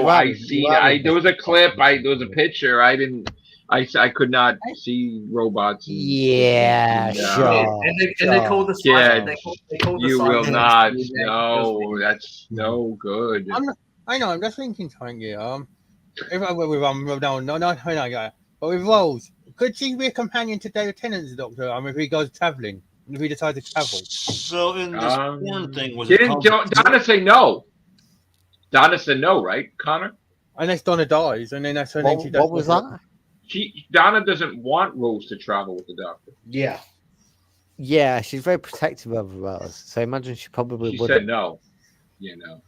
I see. There was a clip. There was a picture. I didn't. I could not see robots. Yeah, sure. And they called the yeah, they called you the will not. No, that's no good. I know. I'm just thinking, trying to if I were with but with Rose, could she be a companion to David Tennant's Doctor? If he goes traveling, if he decides to travel. So in this porn thing, didn't Donna say no? Donna said no, right, Connor? Unless Donna dies, and then that's her name. What was that? Donna doesn't want Rose to travel with the Doctor. Yeah. Yeah, she's very protective of Rose. So I imagine she probably would. She said no. Yeah, no.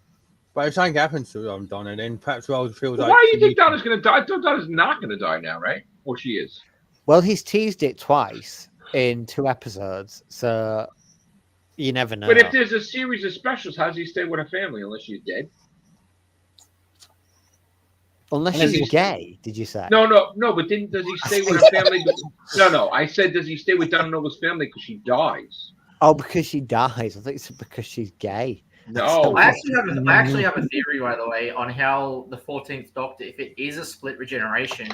But if something happens to Donna, then perhaps Rose feels like. Why do you think Donna's going to die? I thought Donna's not going to die now, right? Or she is? Well, he's teased it twice in 2 episodes, so you never know. But if there's a series of specials, how does he stay with her family unless she's dead? Unless she's gay, did you say? No. But does he stay with her family? No. I said, does he stay with Donna Nova's family because she dies? Oh, because she dies. I think it's because she's gay. No. I actually have a theory, by the way, on how the 14th Doctor, if it is a split regeneration,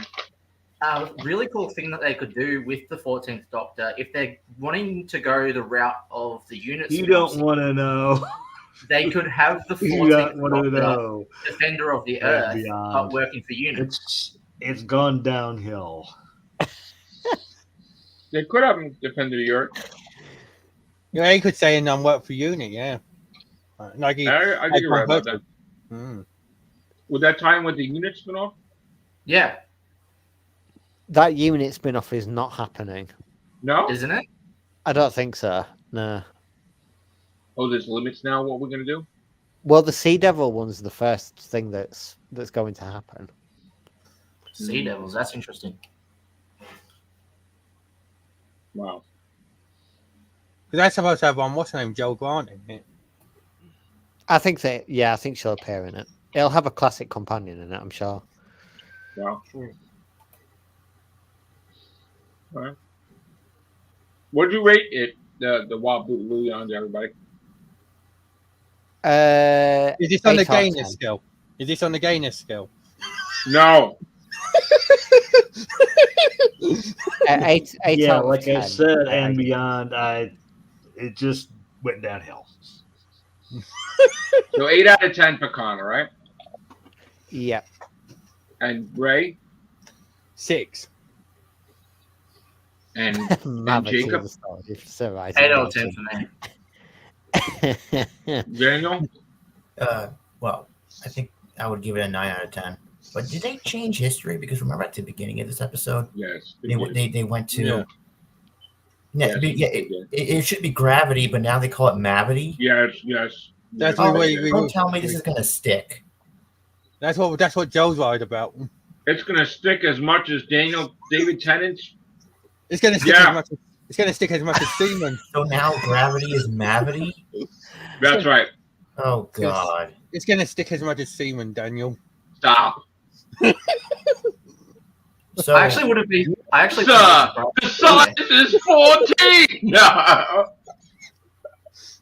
a really cool thing that they could do with the 14th Doctor, if they're wanting to go the route of the units. You don't want to know. They could have the 14th Doctor, Defender of the Earth, but working for units. It's gone downhill. They could have him Defender of the Earth. Yeah, he could say and work for unit, yeah. I think you're right about that. Would that tie in with the unit spinoff? Yeah. That unit spin-off is not happening. No? Isn't it? I don't think so. No. Oh, there's limits now. What we're going to do? Well, the Sea Devil one's the first thing that's going to happen. Sea Devils, that's interesting. Wow. Because that's supposed to have what's her name, Joe Grant in it. I think she'll appear in it. It'll have a classic companion in it, I'm sure. Wow. All right. What'd you rate it? The Wild Blue Yonder, everybody. Is this on the gayness scale? Is this on the gayness scale? No. 8 yeah, out of like 10. I said, and beyond, it just went downhill. So 8 out of 10 for Connor, right? Yeah. And Ray? 6. And Jacob? 8 out of 10 for me. Daniel? Well, I think I would give it a 9 out of 10. But did they change history? Because remember at the beginning of this episode, yes, they went to yes, it should be gravity, but now they call it Mavity. Yes. That's Don't tell me this is gonna stick. That's what Joe's worried about. It's gonna stick as much as David Tennant's. It's gonna stick as much. It's gonna stick as much as Seaman. So now gravity is Mavity. That's right. Oh God! It's gonna stick as much as Seaman, Daniel. Stop. So I actually wouldn't be. Sir, the size is 14. No.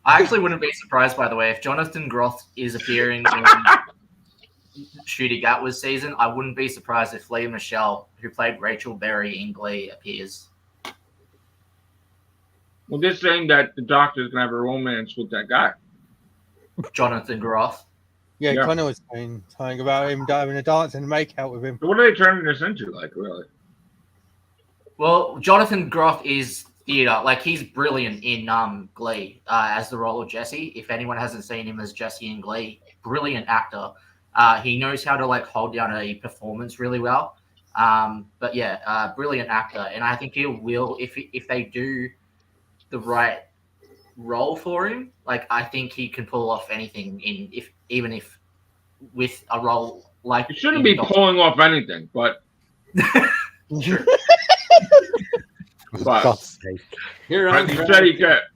I actually wouldn't be surprised, by the way, if Jonathan Groff is appearing in Shooty Gatwa's season. I wouldn't be surprised if Leah Michelle, who played Rachel Berry in Glee, appears. Well, they're saying that the Doctor's gonna have a romance with that guy. Jonathan Groff. Yeah, Connor was saying something about him having a dance and make out with him. So what are they turning this into, like, really? Well, Jonathan Groff is theater. Like, he's brilliant in Glee as the role of Jesse. If anyone hasn't seen him as Jesse in Glee, brilliant actor. He knows how to like hold down a performance really well. But yeah, brilliant actor, and I think he will if they do the right role for him. Like, I think he can pull off anything even if with a role like. He shouldn't be pulling off anything, but. God's sake. Here I'm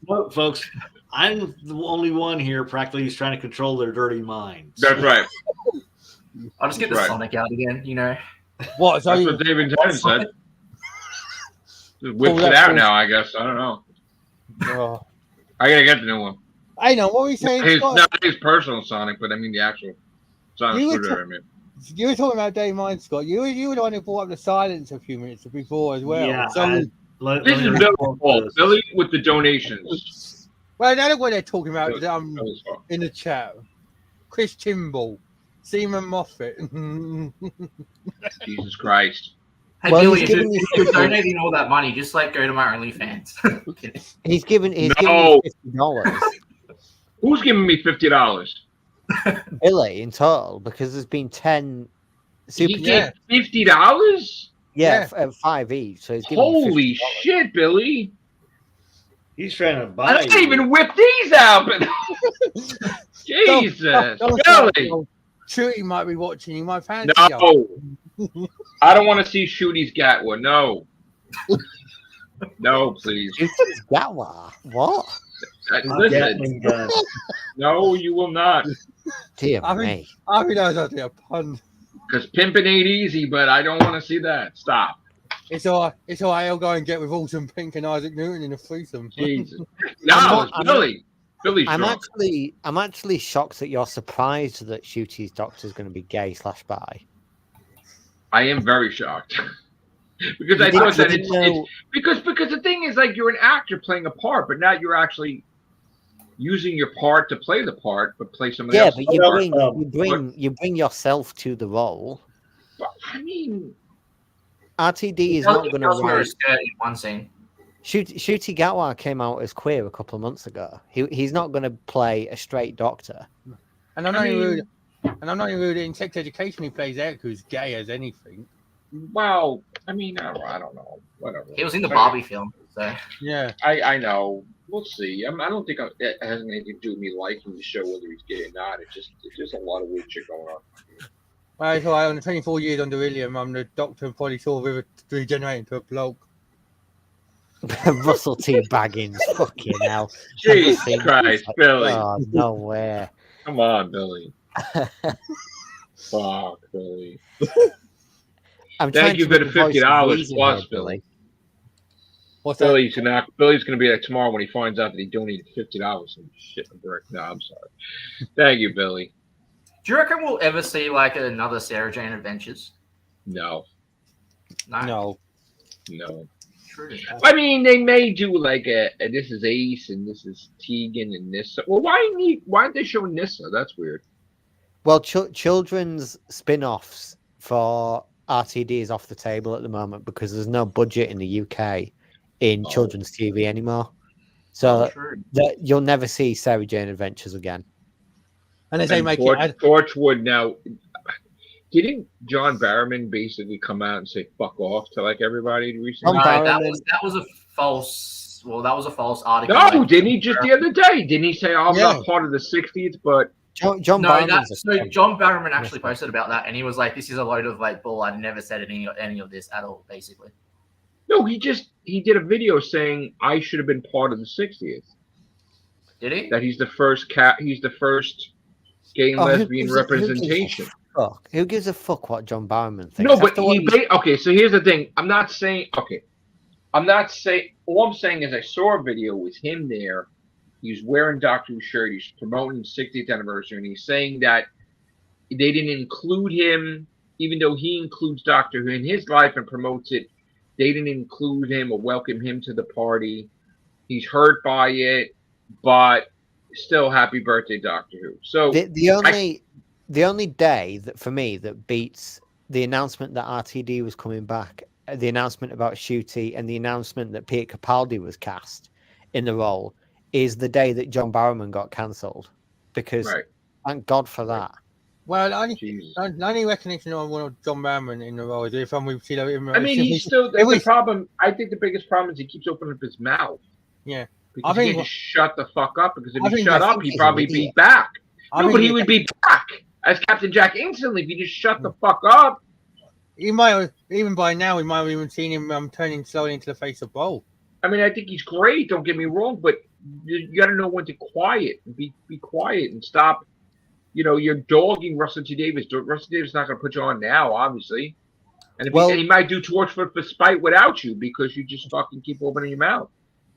Look, folks. I'm the only one here practically who's trying to control their dirty minds. That's right. I'll just get the Sonic out again, you know. What? That's what David Tennant said. Just whips it out now, I guess. I don't know. Oh. I gotta get the new one. I know. What were you saying? Not his personal Sonic, but I mean the actual Sonic screwdriver. You were talking about Dave Mine, Scott. You were the one who brought up the silence a few minutes before as well. Yeah, so, this is Billy's fault. Billy with the donations. Well, that's what they're talking about in the chat. Chris Timble, Seaman Moffat. Jesus Christ. Hey, well, Billy, if you're donating all that money, just like go to my OnlyFans. He's giving me $50. Who's giving me $50? Billy in total, because there's been 10 super. He gave $50? Yeah, 5 each. So he's giving holy shit, Billy! He's trying to buy. I can't even whip these out, but Jesus, Billy. Shooty might be watching. You might fancy. No, I don't want to see Shooty's Gatwa. No, no, please. Shooty's Gatwa. What? Listen. No, you will not. Dear me. I think that was a pun. Because pimping ain't easy, but I don't want to see that. Stop. It's all right. I'll go and get with Alton Pink and Isaac Newton in a threesome. Jesus. No, it's Billy. Billy's drunk. I'm actually shocked that you're surprised that Shooty's Doctor's going to be gay / bi. I am very shocked. Because I thought that it's because the thing is, like, you're an actor playing a part, but now you're actually using your part to play the part, but play somebody else. Yeah, but you bring yourself to the role. I mean, RTD is not going to write one scene. Shooty Gatwa came out as queer a couple of months ago. He's not going to play a straight doctor. And I'm not even rude. In sex education, he plays Eric, who's gay as anything. Well, I mean, I don't know. Whatever. He was in the Barbie film, so yeah. I know. We'll see. I don't think it has anything to do with me liking the show, whether he's gay or not. It's just a lot of weird shit going on. Well, so on the 24 years under William, I'm the Doctor and probably saw River regenerate into a bloke. Russell T. Baggins, fucking hell. Jesus Christ, Billy. Oh, no way. Come on, Billy. Fuck, Billy. Thank you for the $50 plus, Billy. What's Billy's gonna be there tomorrow when he finds out that he donated $50 and shit in a brick. No, I'm sorry. Thank you, Billy. Do you reckon we'll ever see like another Sarah Jane Adventures? No. No. True. I mean, they may do like a this is Ace and this is Tegan and Nissa. Well, why aren't they showing Nissa? That's weird. Well, children's spin-offs for RTD is off the table at the moment because there's no budget in the UK in children's TV anymore. So you'll never see Sarah Jane Adventures again. And as they make Torchwood now, Didn't John Barrowman basically come out and say "fuck off" to like everybody recently? No, that was a false. Well, that was a false article. No, didn't he just the other day? Didn't he say, "I'm not part of the 60th"? But John John Barrowman actually posted about that, and he was like, "This is a load of like bull. I never said any of this at all, basically." No, he did a video saying I should have been part of the 60th. Did he? That he's the first gay and lesbian representation. Who gives a fuck what John Barrowman thinks? No, but okay. So here's the thing. All I'm saying is I saw a video with him there. He's wearing Doctor Who shirt. He's promoting the 60th anniversary, and he's saying that they didn't include him, even though he includes Doctor Who in his life and promotes it. They didn't include him or welcome him to the party. He's hurt by it, but still, happy birthday, Doctor Who. So the only day that for me that beats the announcement that RTD was coming back, the announcement about Ncuti, and the announcement that Peter Capaldi was cast in the role is the day that John Barrowman got cancelled. Because thank God for that. Well, the only recognition I want of John Barrowman in the role is if we've seen him. I mean, he's still the problem. I think the biggest problem is he keeps opening up his mouth. Yeah, because he can't just shut the fuck up. Because if he shut up, he'd probably be back. No, but he would be back as Captain Jack instantly if he just shut the fuck up. He might have, even by now, we might have even seen him turning slowly into the face of Bowl. I mean, I think he's great. Don't get me wrong, but you got to know when to be quiet and stop. You know, you're dogging Russell T Davies. Russell Davies is not going to put you on now, obviously. And he might do Torchwood for spite without you because you just fucking keep opening your mouth.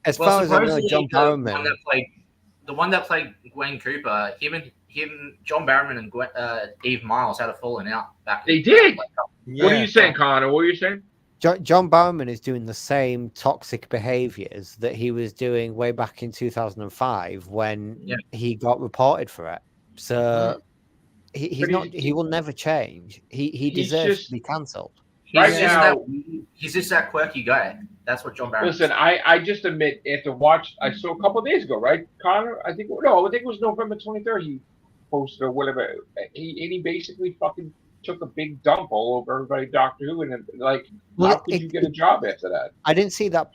As far as I know, John Barrowman, the one that played Gwen Cooper, him, John Barrowman and Eve Miles had a falling out back. They did. What are you saying, Connor? What are you saying? John Barrowman is doing the same toxic behaviors that he was doing way back in 2005 when he got reported for it. So he will never change. He deserves to be cancelled. He's just that quirky guy. That's what John Barrowman. Listen, I just admit after I saw a couple of days ago, right, Connor? I think it was November 23rd. He posted or whatever. He basically fucking took a big dump all over everybody, Doctor Who, and how could you get a job after that? I didn't see that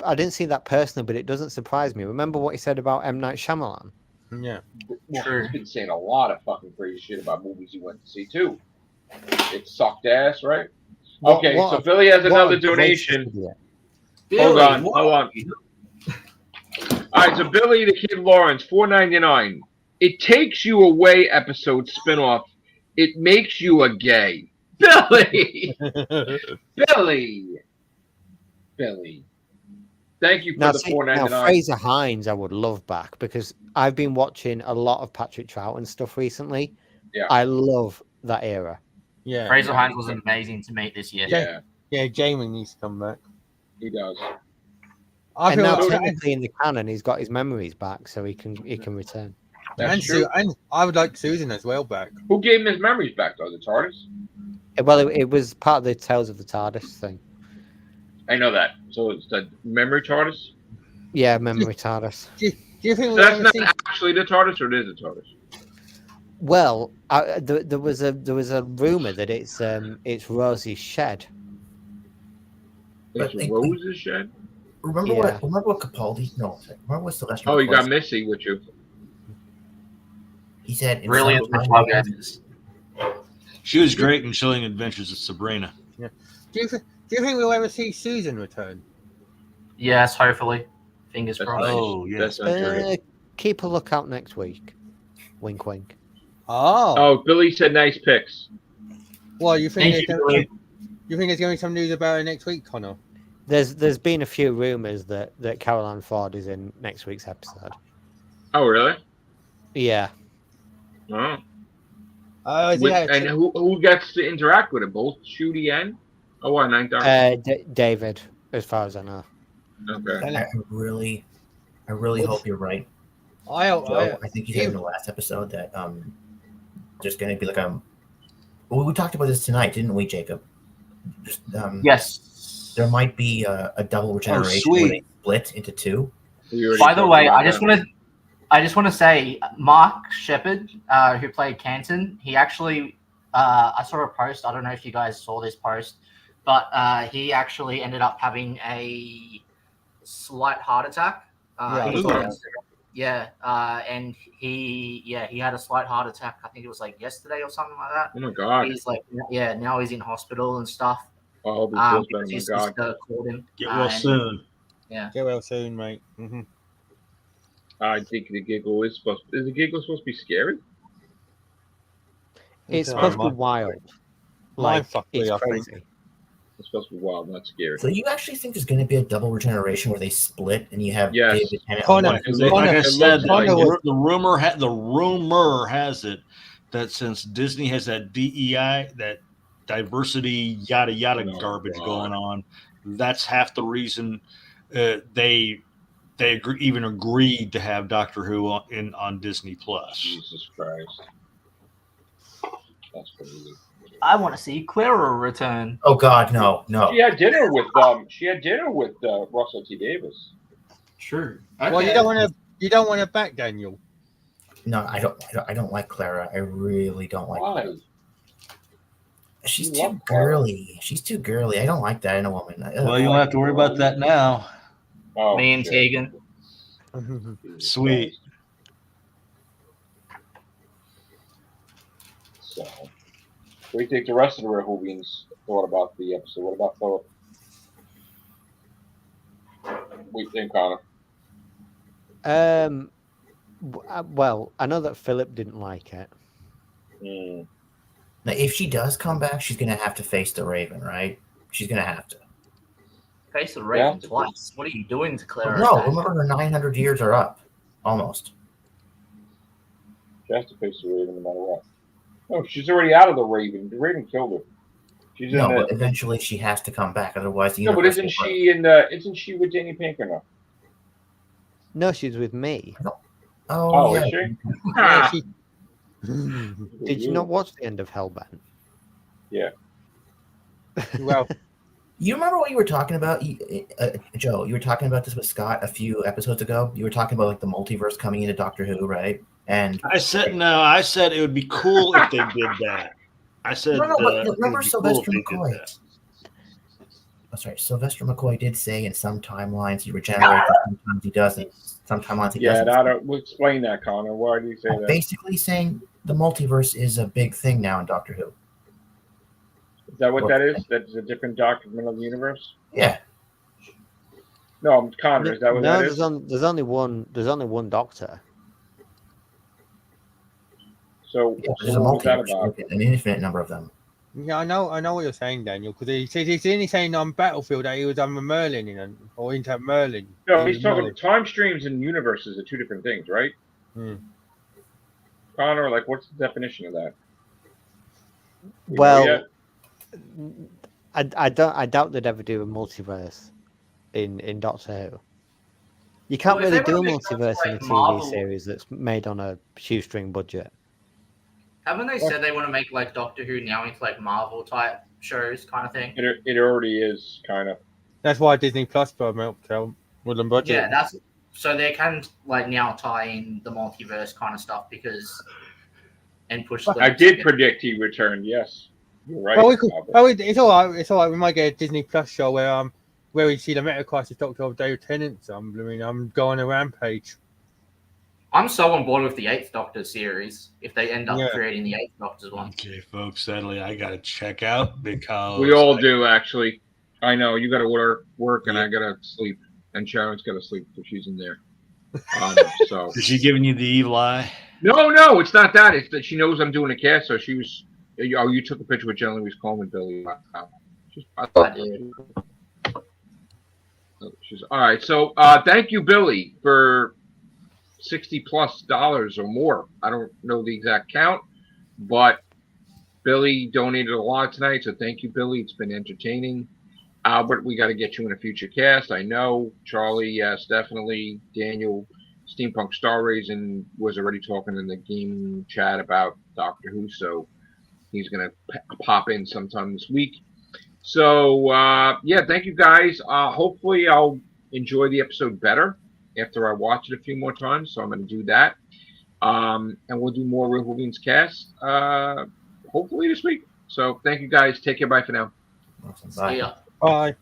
personally, but it doesn't surprise me. Remember what he said about M. Night Shyamalan? Yeah, well, he's been saying a lot of fucking crazy shit about movies he went to see too. It sucked ass, right? Okay, so Billy has another donation. Hold on. All right, so Billy the Kid Lawrence, $4.99. It Takes You Away episode spinoff. It makes you a gay. Billy! Billy. Thank you for the $4.99. Now, Fraser Hines I would love back because I've been watching a lot of Patrick Troughton stuff recently. Yeah. I love that era. Yeah. Fraser Hines was amazing to meet this year. Yeah, Jamie needs to come back. He does. And now technically in the canon he's got his memories back so he can return. That's true. And I would like Susan as well back. Who gave him his memories back though? The TARDIS? Well, it was part of the Tales of the TARDIS thing. I know that. So it's the memory TARDIS? Yeah, memory TARDIS. Do you think that's not actually the TARDIS, or it is a TARDIS? Well, there was a rumor that it's Rosie's shed. It's Rose's shed. Remember what Capaldi? No, remember what Celestial? Oh, you got Missy with you. He said, "Brilliant." She was great in Chilling Adventures of Sabrina. Yeah. Do you think we'll ever see Susan return? Yes, hopefully. Fingers crossed. Oh, yes. Keep a lookout next week. Wink, wink. Oh, Billy said nice picks. Well, you think there's going to be some news about it next week, Connor? There's been a few rumors that Caroline Ford is in next week's episode. Oh, really? Yeah. Oh. And who gets to interact with it? Both Ncuti and? Oh, what, Ninth Doctor? David, as far as I know. Okay. I really hope you're right. I think you said in the last episode that there's going to be well, we talked about this tonight, didn't we, Jacob? Just, yes. There might be a double regeneration where they split into two. By the way, I just want to say Mark Shepard, who played Canton, he actually I saw a post. I don't know if you guys saw this post, but he actually ended up having a slight heart attack. And he had a slight heart attack. I think it was like yesterday or something like that. Oh my god! He's like, now he's in hospital and stuff. I hope he feels better. His My god! sister called him. Get well soon. Yeah, get well soon, mate. Mm-hmm. I think the giggle is supposed. Is the giggle supposed to be scary? It's supposed to be wild. Like it's crazy. It's supposed to be wild, not scary. So you actually think there's going to be a double regeneration where they split and you have David Tennant? Like I said, the rumor has it that since Disney has that DEI, that diversity yada yada garbage going on, that's half the reason they even agreed to have Doctor Who on Disney Plus. Jesus Christ, that's crazy. I want to see Clara return. Oh God, no. She had dinner with Russell T Davis. True. Okay. Well, you don't want to back Daniel. No, I don't like Clara. I really don't like Clara. She's too girly. She's too girly. I don't like that in a woman. Well, you don't have to worry about that now. Oh, me and Tegan. Sweet. So, what do you think the rest of the Whovians thought about the episode? What about Philip? What do you think, Connor? Well, I know that Philip didn't like it. Now, if she does come back, she's going to have to face the Raven, right? She's going to have to. Face the Raven twice? What are you doing to Clara? No, remember her 900 years are up. Almost. She has to face the Raven no matter what. No, she's already out of the Raven. The Raven killed her. But eventually she has to come back. Otherwise, the but isn't she with Danny Pink or no? No, she's with me. Oh, is she? Did you not watch the end of Hellbent? Yeah. Well, you remember what you were talking about, Joe? You were talking about this with Scott a few episodes ago. You were talking about like the multiverse coming into Doctor Who, right? And I said it would be cool if they did that. I said, but remember Sylvester McCoy? Sylvester McCoy did say in some timelines he regenerates, sometimes he doesn't. Some timelines he doesn't. Yeah, we'll explain that, Connor. Why do you say that? Basically saying the multiverse is a big thing now in Doctor Who. Is that what that is? That's a different document of the universe? Yeah. No, Connor, is that what that is? There's only one Doctor. So, there's a multiverse, an infinite number of them. Yeah, I know what you're saying, Daniel. Because he's only saying on Battlefield that he was on Merlin or into Merlin. No, he's talking time streams and universes are two different things, right? Connor, like, what's the definition of that? Well, I doubt they'd ever do a multiverse in Doctor Who. You can't really do a multiverse in a TV series that's made on a shoestring budget. Haven't they said they want to make like Doctor Who now into like Marvel type shows kind of thing? It already is kind of. That's why Disney Plus helped with them budget. Yeah, that's so they can like now tie in the multiverse kind of stuff and push. I did predict he returned. Yes, you're right. It's all right. It's all right. We might get a Disney Plus show where we see the Meta Crisis Doctor of David Tennant. I'm going a rampage. I'm so on board with the 8th Doctor series if they end up creating the 8th Doctor's one. Okay, folks, sadly, I got to check out because... We all do, actually. I know. You got to work and I got to sleep. And Sharon's got to sleep because she's in there. So is she giving you the evil eye? No, it's not that. It's that she knows I'm doing a cast, so she was... Oh, you took a picture with Jen Louise Coleman, Billy. I did. All right, so thank you, Billy, for... $60+ or more. I don't know the exact count, but Billy donated a lot tonight, so thank you, Billy. It's been entertaining. Albert, we got to get you in a future cast. I know. Charlie, yes, definitely. Daniel, Steampunk Star Raising was already talking in the game chat about Doctor Who, so he's going to pop in sometime this week. So, thank you, guys. Hopefully, I'll enjoy the episode better after I watch it a few more times, so I'm going to do that. And we'll do more Real Whovians cast. hopefully this week. So thank you guys. Take care. Bye for now. Awesome. Bye. See ya. Bye.